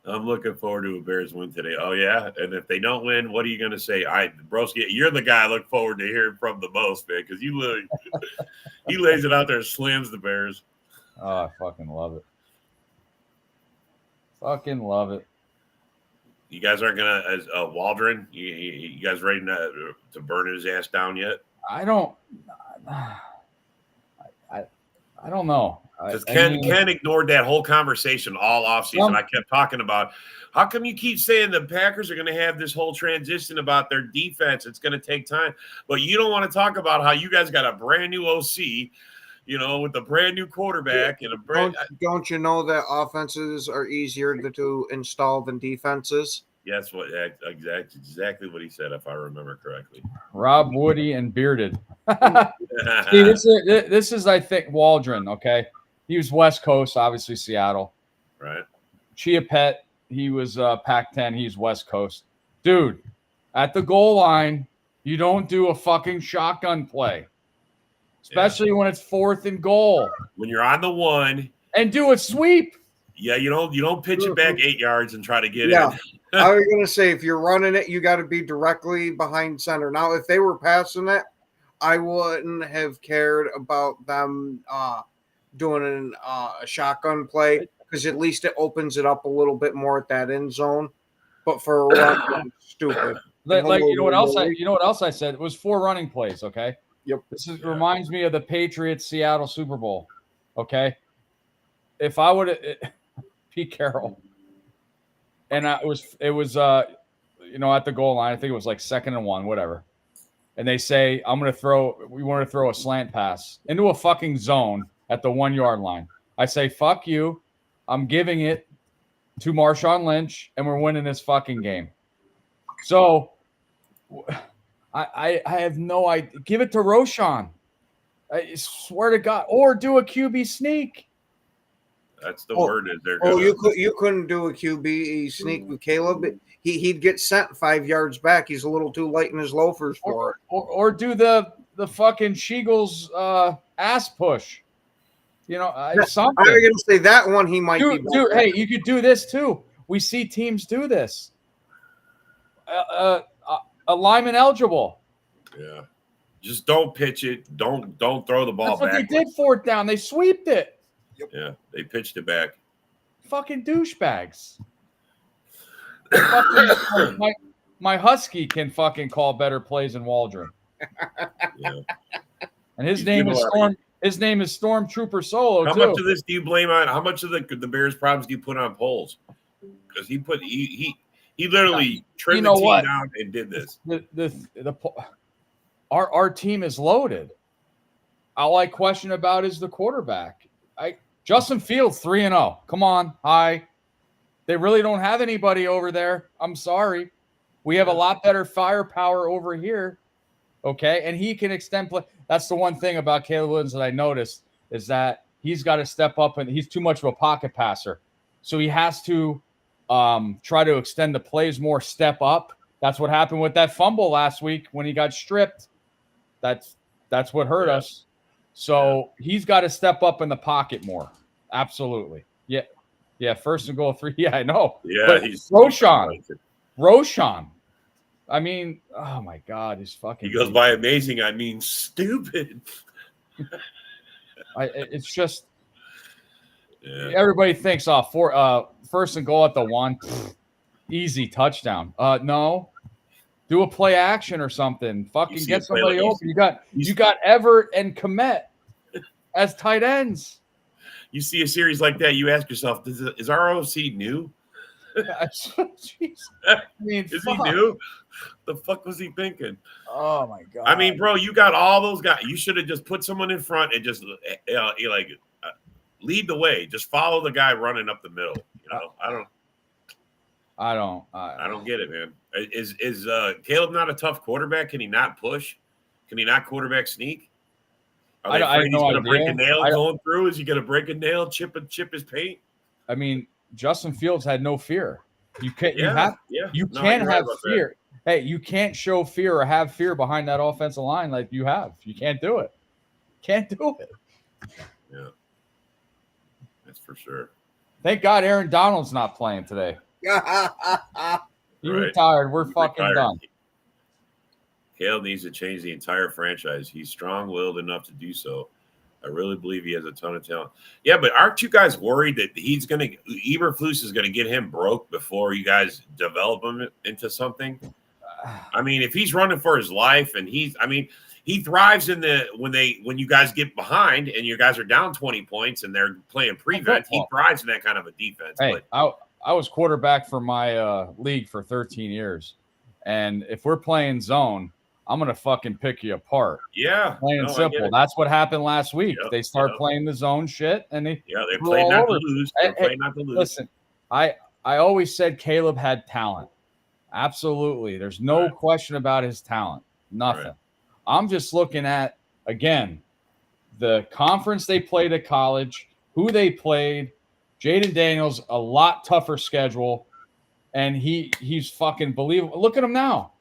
B: I'm looking forward to a Bears win today. Oh yeah, and if they don't win, what are you gonna say? Broski, you're the guy I look forward to hearing from the most, man, because he lays it out there, and slams the Bears.
D: Oh, I fucking love it. Fucking love it.
B: You guys aren't gonna, as Waldron. You guys ready to burn his ass down yet?
D: I don't know.
B: Because Ken ignored that whole conversation all offseason. I kept talking about how come you keep saying the Packers are going to have this whole transition about their defense. It's going to take time. But you don't want to talk about how you guys got a brand new OC, with a brand new quarterback and a brand.
C: Don't you know that offenses are easier to install than defenses?
B: Yes, exactly what he said, if I remember correctly.
D: Rob Woody and Bearded. See, this is, I think, Waldron, okay? He was West Coast, obviously Seattle.
B: Right.
D: Chia Pet, he was Pac-10. He's West Coast. Dude, at the goal line, you don't do a fucking shotgun play, especially when it's 4th and goal.
B: When you're on the one.
D: And do a sweep.
B: Yeah, you don't pitch it back 8 yards and try to get
C: in. I was going to say, if you're running it, you got to be directly behind center. Now, if they were passing it, I wouldn't have cared about them doing a shotgun play because at least it opens it up a little bit more at that end zone. But for a run, stupid.
D: You know what else I said? It was 4 running plays. Okay.
C: Yep.
D: Reminds me of the Patriots Seattle Super Bowl. Okay. If I would Pete Carroll, and it was at the goal line. I think it was like 2nd and 1, whatever. And they say, we want to throw a slant pass into a fucking zone at the 1 yard line. I say, fuck you. I'm giving it to Marshawn Lynch and we're winning this fucking game. So I have no idea. Give it to Roshan. I swear to God. Or do a QB sneak.
B: That's the word.
C: You couldn't do a QB sneak with Caleb. He'd get sent 5 yards back. He's a little too light in his loafers for it.
D: Or do the fucking Sheigel's ass push. Something.
C: I'm going to say that one he might be.
D: Dude, hey, you could do this too. We see teams do this. A lineman eligible.
B: Yeah. Just don't pitch it. Don't throw the ball back.
D: That's what they did 4th down. They sweeped it.
B: Yeah, they pitched it back.
D: Fucking douchebags. my Husky can fucking call better plays than Waldron.
B: Yeah.
D: And his name is Storm. His name is Stormtrooper Solo.
B: How much of this do you blame on? How much of the Bears' problems do you put on Poles? Because he literally trimmed the team down and did this.
D: Our team is loaded. All I question about is the quarterback. Justin Fields 3-0. Come on, hi. They really don't have anybody over there. I'm sorry. We have a lot better firepower over here. Okay, and he can extend play. That's the one thing about Caleb Williams that I noticed is that he's got to step up, and he's too much of a pocket passer, so he has to try to extend the plays more, step up. That's what happened with that fumble last week when he got stripped. That's what hurt us. So he's got to step up in the pocket more. Absolutely. Yeah. First and goal 3. Yeah, I know.
B: Yeah,
D: but
B: he's
D: Roshan. I mean, oh my God, he's fucking.
B: He goes by amazing. I mean, stupid.
D: It's just
B: everybody
D: thinks first and goal at the 1, easy touchdown. No, do a play action or something. Fucking get somebody open. You got Everett and Komet as tight ends.
B: You see a series like that, you ask yourself, is ROC new?
D: I mean,
B: is he new? The fuck was he thinking?
D: Oh my God!
B: I mean, bro, you got all those guys. You should have just put someone in front and just lead the way. Just follow the guy running up the middle. You know, I don't get it, man. Is Caleb not a tough quarterback? Can he not push? Can he not quarterback sneak? I he's going to break a nail going through. Is he going to break a nail, chip his paint?
D: I mean, Justin Fields had no fear. You can't. You can't have fear. Hey, you can't show fear or have fear behind that offensive line like you have. You can't do it. Can't do it.
B: Yeah, that's for sure.
D: Thank God Aaron Donald's not playing today. He retired. We're fucking done.
B: Caleb needs to change the entire franchise. He's strong-willed enough to do so. I really believe he has a ton of talent. Yeah, but aren't you guys worried that Eberflus is going to get him broke before you guys develop him into something? I mean, if he's running for his life and he thrives in when you guys get behind and you guys are down 20 points and they're playing prevent, he thrives in that kind of a defense.
D: Hey, I was quarterback for my league for 13 years. And if we're playing zone, I'm going to fucking pick you apart.
B: Yeah.
D: Plain and simple. That's what happened last week. They start playing the zone shit and they
B: played not to lose.
D: Listen, I always said Caleb had talent. Absolutely. There's no question about his talent. Nothing. Right. I'm just looking at, again, the conference they played at college, who they played. Jaden Daniels, a lot tougher schedule, and he's fucking believable. Look at him now.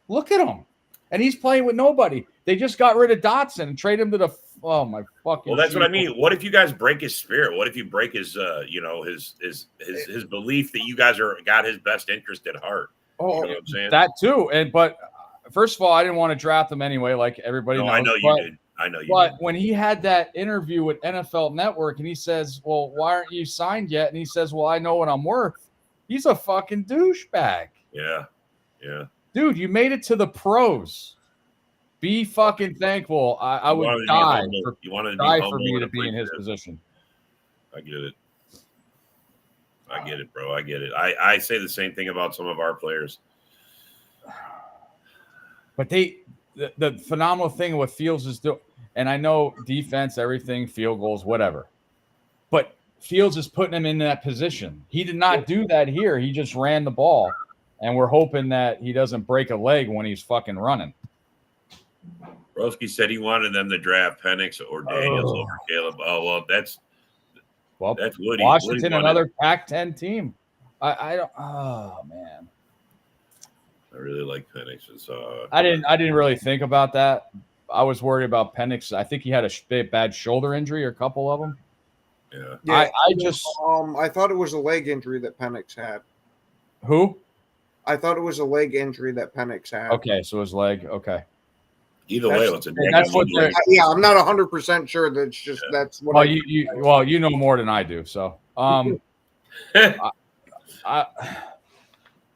D: Look at him. And he's playing with nobody. They just got rid of Dotson and trade him to oh my fucking.
B: Well, that's what I mean. What if you guys break his spirit? What if you break his his belief that you guys got his best interest at heart?
D: Oh, you know what I'm saying? That too. But first of all, I didn't want to draft him anyway, like everybody knows.
B: I know you did. I know you did.
D: But when he had that interview with NFL Network and he says, well, why aren't you signed yet? And he says, well, I know what I'm worth. He's a fucking douchebag.
B: Yeah. Yeah.
D: Dude, you made it to the pros. Be fucking thankful. I would die for me to be in his position.
B: I get it. I get it, bro. I get it. I say the same thing about some of our players.
D: But the phenomenal thing what Fields is doing, and I know defense, everything, field goals, whatever. But Fields is putting him in that position. He did not do that here. He just ran the ball. And we're hoping that he doesn't break a leg when he's fucking running.
B: Broski said he wanted them to draft Penix or Daniels over Caleb. Oh, well, that's Woody.
D: Washington, Woody another Pac-10 team. I don't. Oh man,
B: I really like Penix.
D: I didn't really think about that. I was worried about Penix. I think he had a bad shoulder injury or a couple of them.
B: Yeah.
C: I thought it was a leg injury that Penix had.
D: Who?
C: I thought it was a leg injury that Penix had.
D: Okay, so his leg. Okay.
B: Either way, it's
D: that's what.
C: I'm not 100% sure. That's just that's what.
D: Well, you know more than I do. So, I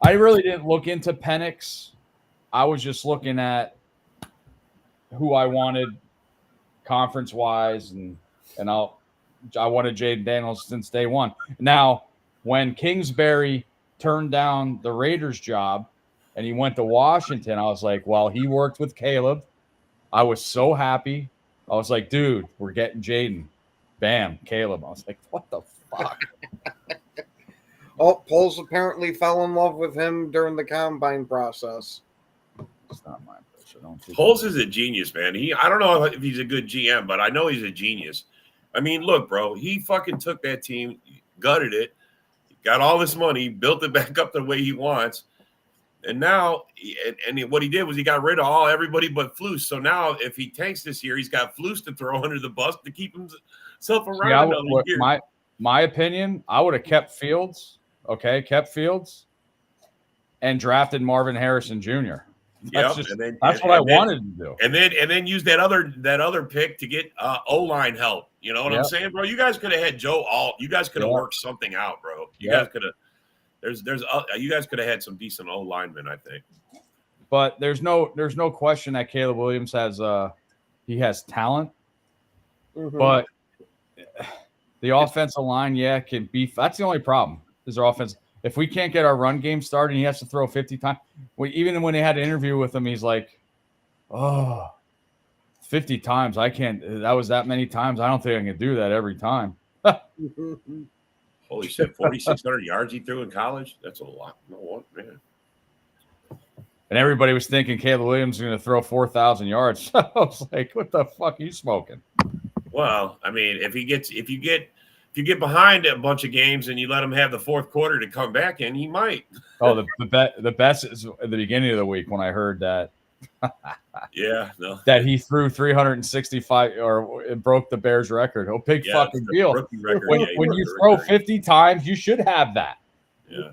D: really didn't look into Penix. I was just looking at who I wanted conference wise, and I wanted Jaden Daniels since day one. Now, when Kingsbury turned down the Raiders job and he went to Washington, I was like, well, he worked with Caleb. I was so happy. I was like, dude, we're getting Jaden. Bam, Caleb. I was like, what the fuck?
C: Poles apparently fell in love with him during the combine process.
D: It's not my
B: Poles is a genius, man. I don't know if he's a good GM, but I know he's a genius. I mean, look, bro, he fucking took that team, gutted it, got all this money, built it back up the way he wants. And now, what he did was he got rid of everybody but Flus. So now, if he tanks this year, he's got Flus to throw under the bus to keep himself around another year.
D: My opinion, I would have kept Fields, and drafted Marvin Harrison Jr. That's what I wanted to do.
B: And then use that other pick to get O-line help. You know what I'm saying, bro? You guys could have had Joe Alt. You guys could have worked something out, bro. You guys could have. You guys could have had some decent O linemen, I think.
D: But there's no question that Caleb Williams has talent, but the offensive line, can beef. That's the only problem is their offense. If we can't get our run game started, and he has to throw 50 times. Even when they had an interview with him, he's like, 50 times. I can't. That was that many times. I don't think I can do that every time.
B: Holy shit, 4,600 yards he threw in college? That's a lot. No one, man.
D: And everybody was thinking Caleb Williams is going to throw 4,000 yards. I was like, what the fuck are you smoking?
B: Well, I mean, if you get behind a bunch of games and you let him have the fourth quarter to come back in, he might.
D: Oh, the best is at the beginning of the week when I heard that. That he threw 365 or it broke the Bears record. Oh, big fucking deal. When you throw 50 times, you should have that.
B: Yeah.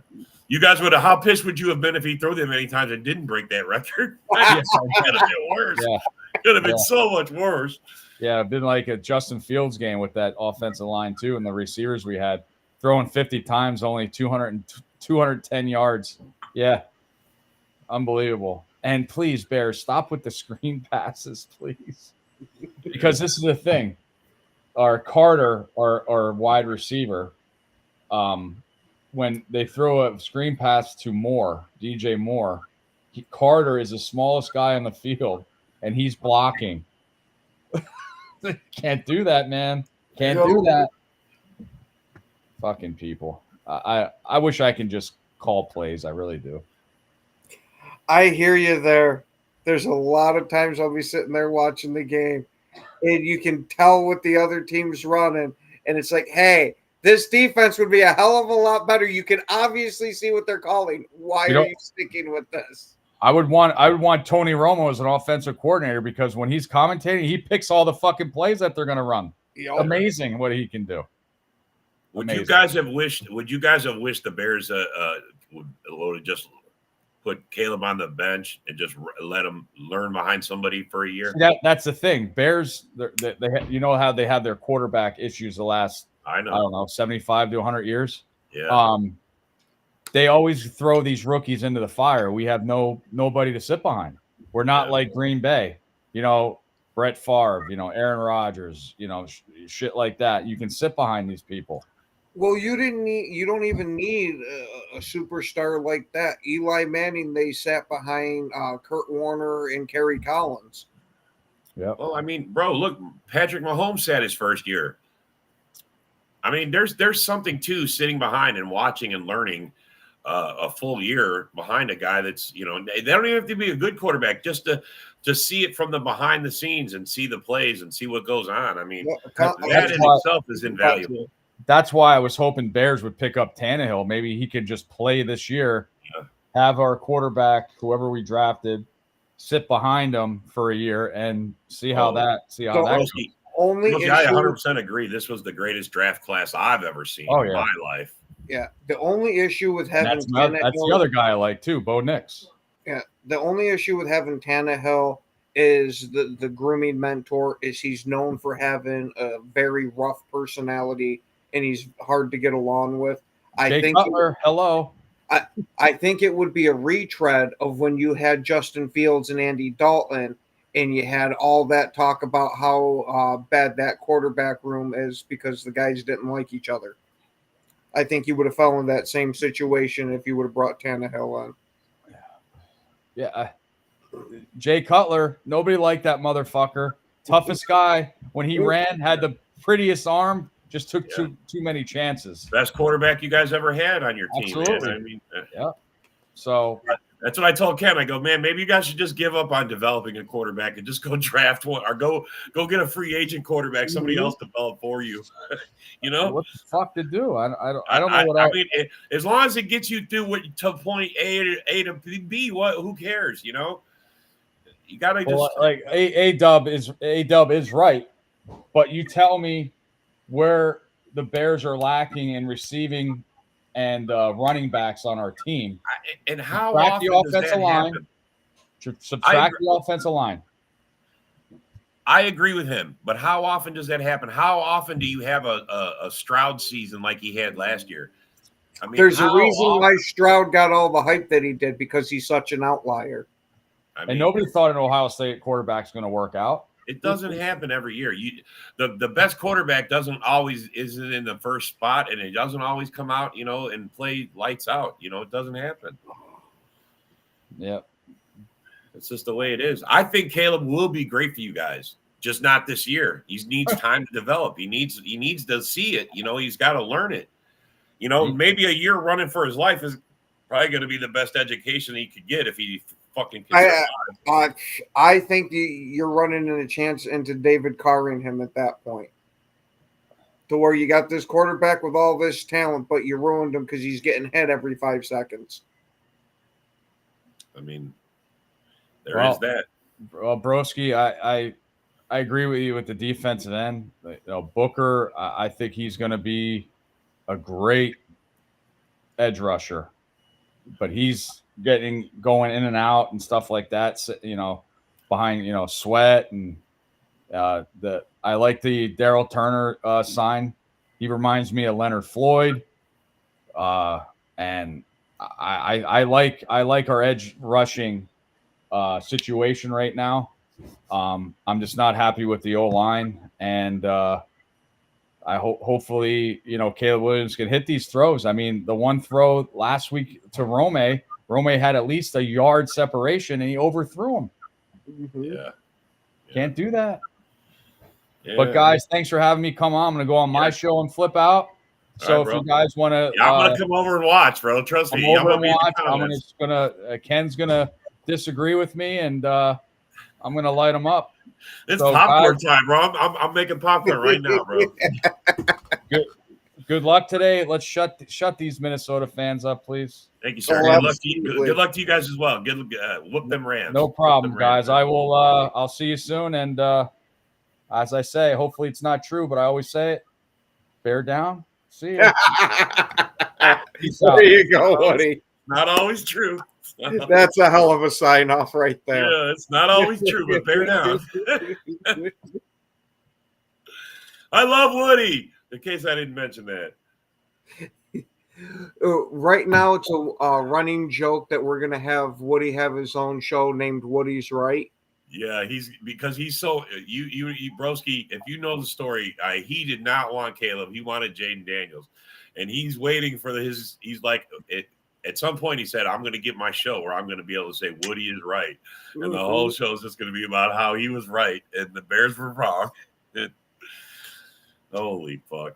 B: You guys how pissed would you have been if he threw that many times and didn't break that record? Could have been worse. Yeah. Could have been so much worse.
D: Yeah, it'd been like a Justin Fields game with that offensive line too, and the receivers we had throwing 50 times, only 210 yards. Yeah, unbelievable. And please, Bears, stop with the screen passes, please, because this is the thing. Our Carter, our wide receiver, when they throw a screen pass to DJ Moore, Carter is the smallest guy on the field, and he's blocking. Can't do that, man. Can't do that. Fucking people. I wish I can just call plays. I really do.
C: I hear you there. There's a lot of times I'll be sitting there watching the game, and you can tell what the other team's running, and it's like, hey, this defense would be a hell of a lot better. You can obviously see what they're calling. Why are you sticking with this?
D: I would want Tony Romo as an offensive coordinator because when he's commentating, he picks all the fucking plays that they're going to run. Amazing what he can do.
B: Would you guys have wished the Bears would have just put Caleb on the bench and just let him learn behind somebody for a year?
D: That's the thing. Bears, they you know how they had their quarterback issues the last I don't know 75 to 100 years.
B: Yeah.
D: They always throw these rookies into the fire. We have nobody to sit behind. We're not like Green Bay, Brett Favre, Aaron Rodgers, shit like that. You can sit behind these people.
C: Well, you don't even need a superstar like that. Eli Manning, they sat behind Kurt Warner and Kerry Collins.
D: Yeah.
B: Well, I mean, bro, look, Patrick Mahomes sat his first year. I mean, there's something to sitting behind and watching and learning a full year behind a guy that's, they don't even have to be a good quarterback, just to see it from the behind the scenes and see the plays and see what goes on. I mean, that in itself is invaluable.
D: That's why I was hoping Bears would pick up Tannehill. Maybe he could just play this year, have our quarterback, whoever we drafted, sit behind him for a year and see how that goes.
B: I 100% agree. This was the greatest draft class I've ever seen in my life.
C: Yeah, the only issue with having
D: that's the other guy I like too, Bo Nix.
C: Yeah, the only issue with having Tannehill is the grooming mentor is he's known for having a very rough personality and he's hard to get along with. I think it would be a retread of when you had Justin Fields and Andy Dalton, and you had all that talk about how bad that quarterback room is because the guys didn't like each other. I think you would have fell in that same situation if you would have brought Tannehill on.
D: Yeah. Jay Cutler, nobody liked that motherfucker. Toughest guy. When he ran, had the prettiest arm, just took too many chances.
B: Best quarterback you guys ever had on your team.
D: Absolutely.
B: Man. I mean,
D: yeah. So
B: That's what I told Ken. I go, man, maybe you guys should just give up on developing a quarterback and just go draft one, or go get a free agent quarterback, somebody else develop for you. You know,
D: what the fuck to do? I don't know what
B: I mean, as long as it gets you through to point A to B, who cares? You know, you gotta just
D: like A Dub is right, but you tell me where the Bears are lacking in receiving and running backs on our team.
B: and how
D: Subtract
B: often
D: the
B: does that
D: offensive line.
B: happen?
D: Subtract the offensive line.
B: I agree with him, but how often does that happen? How often do you have a Stroud season like he had last year? I mean,
C: there's a reason why Stroud got all the hype that he did, because he's such an outlier.
D: And nobody thought an Ohio State quarterback's going to work out.
B: It doesn't happen every year. The best quarterback isn't in the first spot, and it doesn't always come out, and play lights out. It doesn't happen.
D: Yeah.
B: It's just the way it is. I think Caleb will be great for you guys, just not this year. He needs time to develop. He needs to see it. He's got to learn it. Maybe a year running for his life is probably going to be the best education he could get if he fucking can.
C: I think you're running in a chance into David Carring him at that point, to where you got this quarterback with all this talent, but you ruined him because he's getting hit every 5 seconds.
B: I mean, there is that.
D: Well, Broski, I agree with you with the defensive end. Booker, I think he's going to be a great edge rusher, but he's going in and out and stuff like that. Behind Sweat and I like the Daryl Turner sign. He reminds me of Leonard Floyd, and I like our edge rushing situation right now. I'm just not happy with the O-line, and I hopefully Caleb Williams can hit these throws. I mean, the one throw last week to Rome had at least a yard separation, and he overthrew him.
B: Yeah.
D: Can't do that.
B: Yeah.
D: But guys, thanks for having me come on. I'm going to go on my show and flip out. So if you guys want to,
B: I'm going to come over and watch, bro. Trust me.
D: I'm just gonna. Ken's gonna disagree with me, and I'm gonna light him up.
B: It's popcorn time, bro. I'm making popcorn right now, bro.
D: Good luck today. Let's shut these Minnesota fans up, please.
B: Thank you, sir. Good luck to you guys as well. Whoop them Rams.
D: No problem, guys. I will. I'll see you soon. And as I say, hopefully it's not true, but I always say it. Bear down. See you.
C: There you go, Woody.
B: Not always true.
C: That's a hell of a sign off right there.
B: Yeah, it's not always true, but bear down. I love Woody. In case I didn't mention that.
C: Right now, it's a running joke that we're going to have Woody have his own show named Woody's Right.
B: Yeah, he's so you Broski. If you know the story, he did not want Caleb. He wanted Jaden Daniels, and he's waiting for his. He's like, at some point, he said, "I'm going to get my show where I'm going to be able to say Woody is right," and the whole show is just going to be about how he was right and the Bears were wrong. Holy fuck.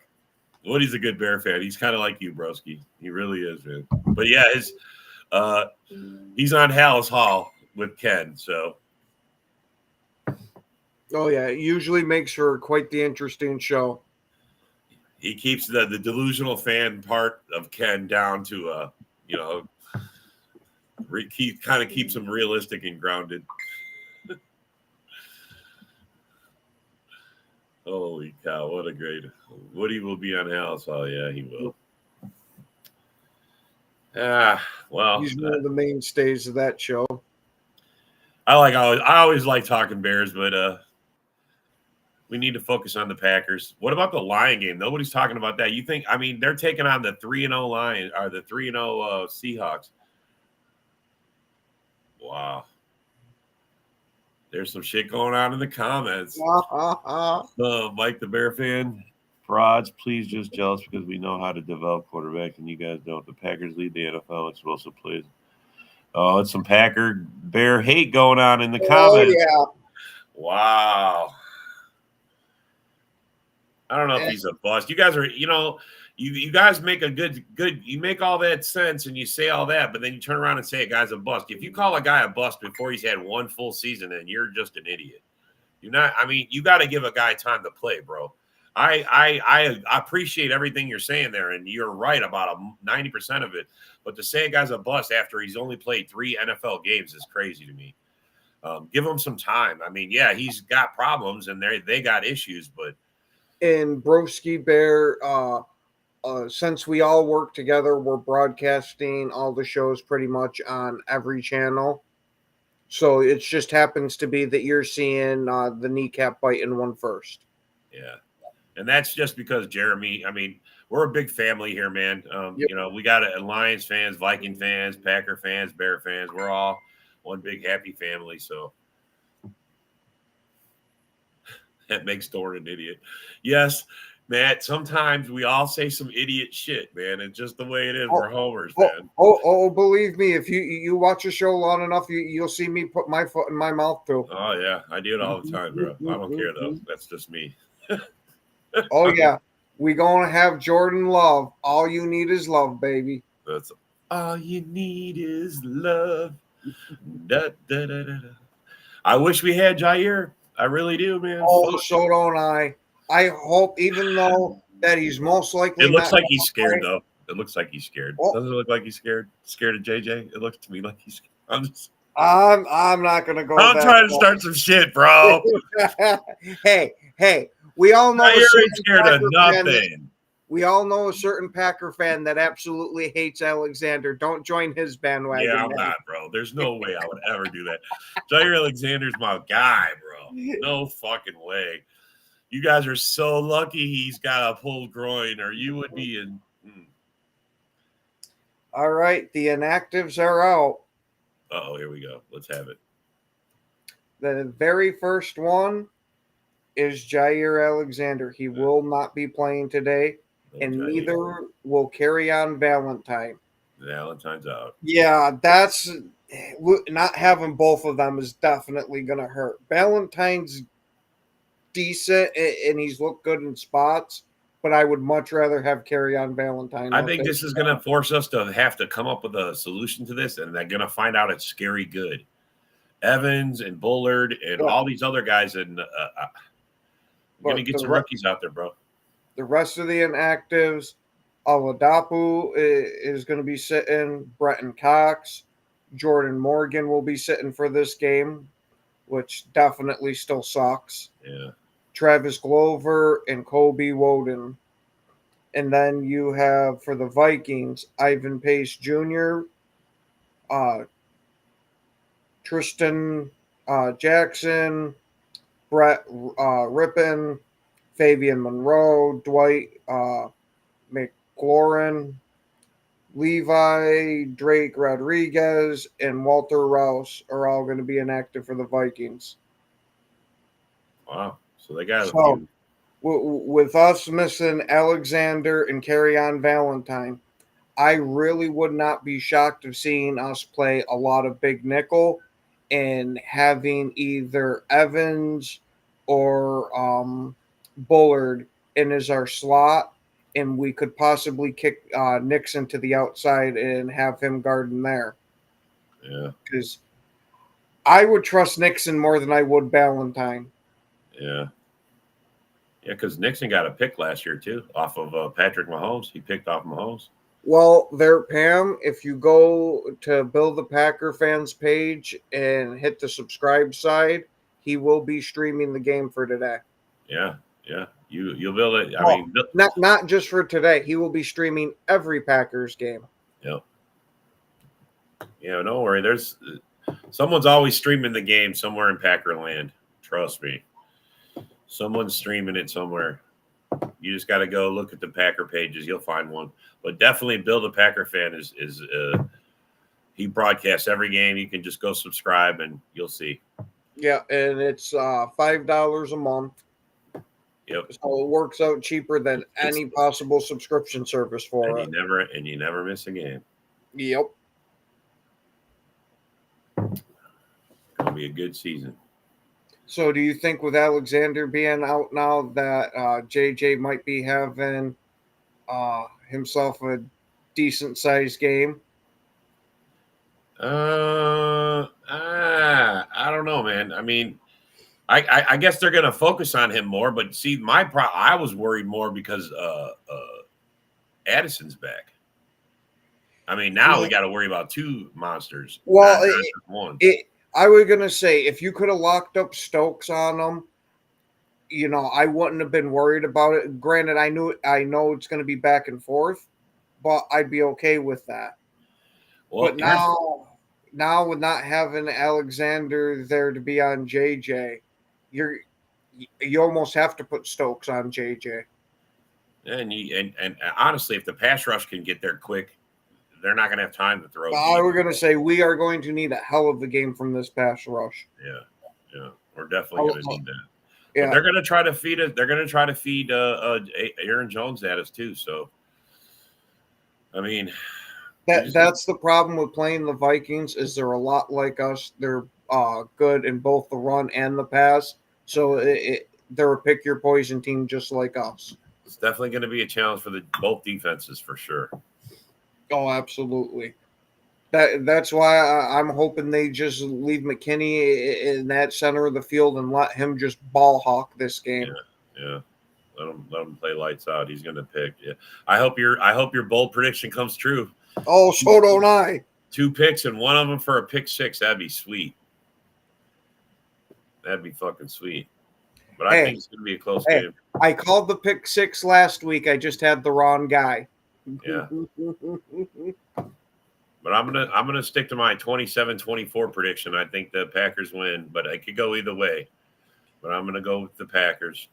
B: Woody's a good Bear fan. He's kind of like you, Broski. He really is, man. But yeah, he's on Hallis Hall with Ken, so.
C: Oh yeah, it usually makes for quite the interesting show.
B: He keeps the delusional fan part of Ken down to keeps him realistic and grounded. Holy cow, what a great Woody will be on Hallis Hall. Yeah, he will. Well,
C: he's one of the mainstays of that show.
B: I always like talking Bears, but we need to focus on the Packers. What about the Lion game? Nobody's talking about that. You think? I mean, they're taking on the 3-0 Lions or the 3-0 Seahawks. Wow. There's some shit going on in the comments. Mike the Bear fan. Frauds, please just jealous because we know how to develop quarterbacks and you guys don't. The Packers lead the NFL explosive plays. Oh, it's some Packer Bear hate going on in the comments.
C: Yeah.
B: Wow. I don't know if he's a bust. You guys are, you guys make a good. You make all that sense and you say all that, but then you turn around and say a guy's a bust. If you call a guy a bust before he's had one full season, then you're just an idiot. You're not. I mean, you got to give a guy time to play, bro. I appreciate everything you're saying there, and you're right about 90% of it. But to say a guy's a bust after he's only played 3 NFL games is crazy to me. Give him some time. I mean, yeah, he's got problems and they got issues, but.
C: And Broski Bear, since we all work together, we're broadcasting all the shows pretty much on every channel. So it just happens to be that you're seeing the kneecap biting one first.
B: Yeah. And that's just because Jeremy, I mean, we're a big family here, man.
C: Yep.
B: We got Lions fans, Viking fans, Packer fans, Bear fans. We're all one big happy family. So that makes Thorne an idiot. Yes, Matt, sometimes we all say some idiot shit, man. It's just the way it is. We're homers, man.
C: Believe me, if you watch a show long enough, you'll see me put my foot in my mouth too.
B: Oh, yeah. I do it all the time, bro. I don't care, though. That's just me.
C: Oh, yeah. We going to have Jordan Love. All you need is love, baby.
B: That's all you need is love. Da, da, da, da, da. I wish we had Jair. I really do, man.
C: Oh, so don't I. I hope, even though that he's most likely.
B: It looks like he's scared, though. It looks like he's scared. Doesn't it look like he's scared? Scared of JJ? It looks to me like he's scared.
C: I'm not gonna go.
B: I'm trying to start some shit, bro.
C: hey, we all know
B: Jair ain't scared of nothing.
C: We all know a certain Packer fan that absolutely hates Alexander. Don't join his bandwagon.
B: Yeah, I'm not, bro. There's no way I would ever do that. Jair Alexander's my guy, bro. No fucking way. You guys are so lucky he's got a pulled groin, or you would be in.
C: All right, the inactives are out.
B: Oh, here we go. Let's have it.
C: The very first one is Jair Alexander. He will not be playing today. And neither will Carry-On Valentine.
B: Valentine's out.
C: Yeah, that's not having both of them is definitely going to hurt. Valentine's decent and he's looked good in spots, but I would much rather have Carry-On Valentine.
B: I think this is going to force us to have to come up with a solution to this, and they're going to find out it's scary good. Evans and Bullard and all these other guys, and going to get some rookies out there, bro.
C: The rest of the inactives, Oladapo is going to be sitting. Bretton Cox, Jordan Morgan will be sitting for this game, which definitely still sucks.
B: Yeah.
C: Travis Glover and Kobe Woden. And then you have, for the Vikings, Ivan Pace Jr., Tristan Jackson, Brett Rippon, Fabian Monroe, Dwight McLaurin, Levi, Drake Rodriguez, and Walter Rouse are all going to be inactive for the Vikings.
B: Wow. So they got
C: a few. With us missing Alexander and Carry-On Valentine, I really would not be shocked of seeing us play a lot of big nickel and having either Evans or Bullard in as our slot, and we could possibly kick Nixon to the outside and have him guarding there.
B: Yeah.
C: Because I would trust Nixon more than I would Valentine.
B: Yeah. Yeah, because Nixon got a pick last year, too, off of Patrick Mahomes. He picked off Mahomes.
C: Well, there, Pam, if you go to Bill the Packer fans page and hit the subscribe side, he will be streaming the game for today.
B: Yeah. Yeah, you'll build it. I mean,
C: not just for today. He will be streaming every Packers game.
B: Yep. Yeah, don't worry. There's someone's always streaming the game somewhere in Packerland. Trust me. Someone's streaming it somewhere. You just got to go look at the Packer pages. You'll find one. But definitely, Bill the Packer fan is he broadcasts every game. You can just go subscribe and you'll see.
C: Yeah, and it's $5 a month.
B: Yep.
C: So it works out cheaper than any possible subscription service for it.
B: You never miss a game.
C: Yep.
B: It'll be a good season.
C: So do you think with Alexander being out now that JJ might be having himself a decent sized game?
B: I don't know, man. I mean, I guess they're going to focus on him more. But see, I was worried more because Addison's back. I mean, now we got to worry about two monsters.
C: Well,
B: not just one.
C: I was going to say, if you could have locked up Stokes on them, I wouldn't have been worried about it. Granted, I know it's going to be back and forth, but I'd be okay with that. Well, but now with not having Alexander there to be on JJ, you almost have to put Stokes on JJ.
B: And honestly, if the pass rush can get there quick, they're not going to have time to throw.
C: I was going to say we are going to need a hell of a game from this pass rush.
B: Yeah, we're definitely going to need that.
C: Yeah,
B: but they're going to try to feed it. They're going to try to feed Aaron Jones at us too. So, I mean,
C: that's the problem with playing the Vikings is they're a lot like us. They're good in both the run and the pass. So they're a pick your poison team just like us.
B: It's definitely going to be a challenge for both defenses for sure.
C: Oh, absolutely. That's why I'm hoping they just leave McKinney in that center of the field and let him just ball hawk this game.
B: Yeah. Let him play lights out. He's going to pick. Yeah. I hope your bold prediction comes true.
C: Oh, so don't I.
B: 2 picks and one of them for a pick 6. That'd be sweet. That'd be fucking sweet. But I think it's going to be a close game.
C: I called the pick 6 last week. I just had the wrong guy.
B: Yeah. But I'm gonna stick to my 27-24 prediction. I think the Packers win, but I could go either way. But I'm gonna go with the Packers.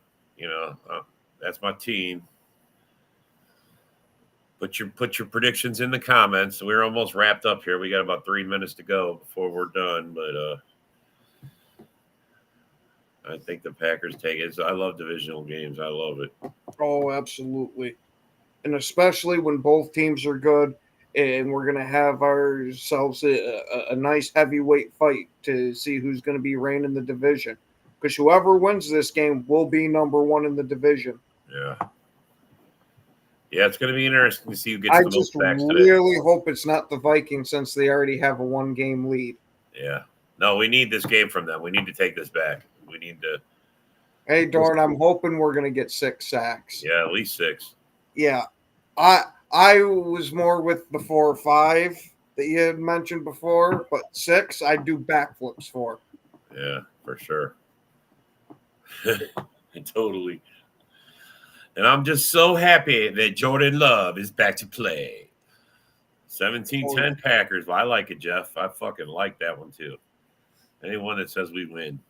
B: That's my team. Put your predictions in the comments. We're almost wrapped up here. We got about 3 minutes to go before we're done. But I think the Packers take it. I love divisional games. I love it.
C: Oh, absolutely. And especially when both teams are good and we're going to have ourselves a nice heavyweight fight to see who's going to be reigning the division. Because whoever wins this game will be number 1 in the division.
B: Yeah. Yeah, it's going to be interesting to see who gets the most backs today.
C: I just really hope it's not the Vikings since they already have a 1-game lead.
B: Yeah. No, we need this game from them. We need to take this back. We need to.
C: Hey, Dorn, I'm hoping we're going to get 6 sacks.
B: Yeah, at least 6.
C: Yeah. I was more with the 4 or 5 that you had mentioned before, but 6 I do backflips for.
B: Yeah, for sure. Totally. And I'm just so happy that Jordan Love is back to play. 17-10 Packers. Well, I like it, Jeff. I fucking like that one too. Anyone that says we win.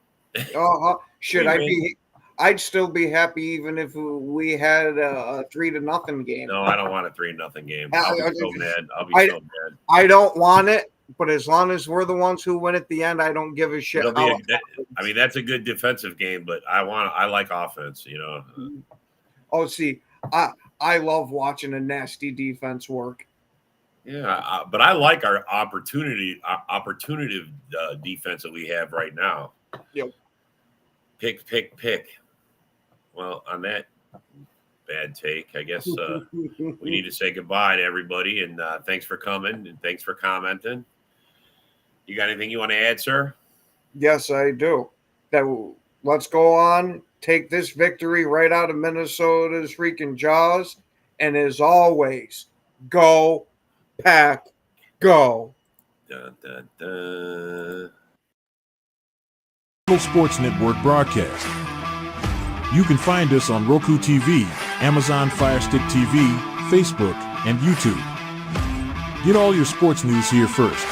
C: Should I be? I'd still be happy even if we had a 3-0 game.
B: No, I don't want a 3-0 game. I'll be so mad. I'll be so mad.
C: I don't want it, but as long as we're the ones who win at the end, I don't give a shit.
B: That's a good defensive game, but I like offense.
C: Oh, see, I love watching a nasty defense work.
B: Yeah, but I like our opportunity defense that we have right now.
C: Yep.
B: Pick. Well, on that bad take, I guess we need to say goodbye to everybody. And thanks for coming and thanks for commenting. You got anything you want to add, sir?
C: Yes, I do. Let's go on. Take this victory right out of Minnesota's freaking jaws. And as always, go, Pack, go.
B: Dun, dun, dun.
A: Sports Network broadcast. You can find us on Roku TV, Amazon Fire Stick TV, Facebook, and YouTube. Get all your sports news here first.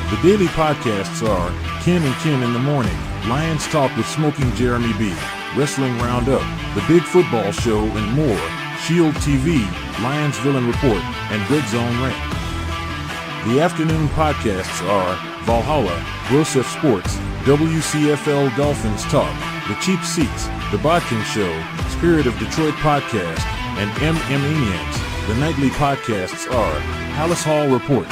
A: The daily podcasts are Ken and Ken in the Morning, Lions Talk with Smoking Jeremy B, Wrestling Roundup, The Big Football Show, and more, Shield TV, Lions Villain Report, and Red Zone Rant. The afternoon podcasts are Valhalla, Grosef Sports, WCFL Dolphins Talk, The Cheap Seats, The Bodkin Show, Spirit of Detroit Podcast, and Maniacs. The nightly podcasts are Palace Hall Report,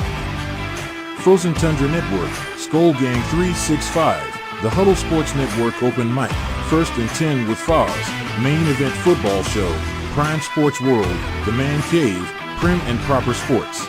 A: Frozen Tundra Network, Skull Gang 365, The Huddle Sports Network Open Mic, First and 10 with Foz, Main Event Football Show, Prime Sports World, The Man Cave, Prim and Proper Sports.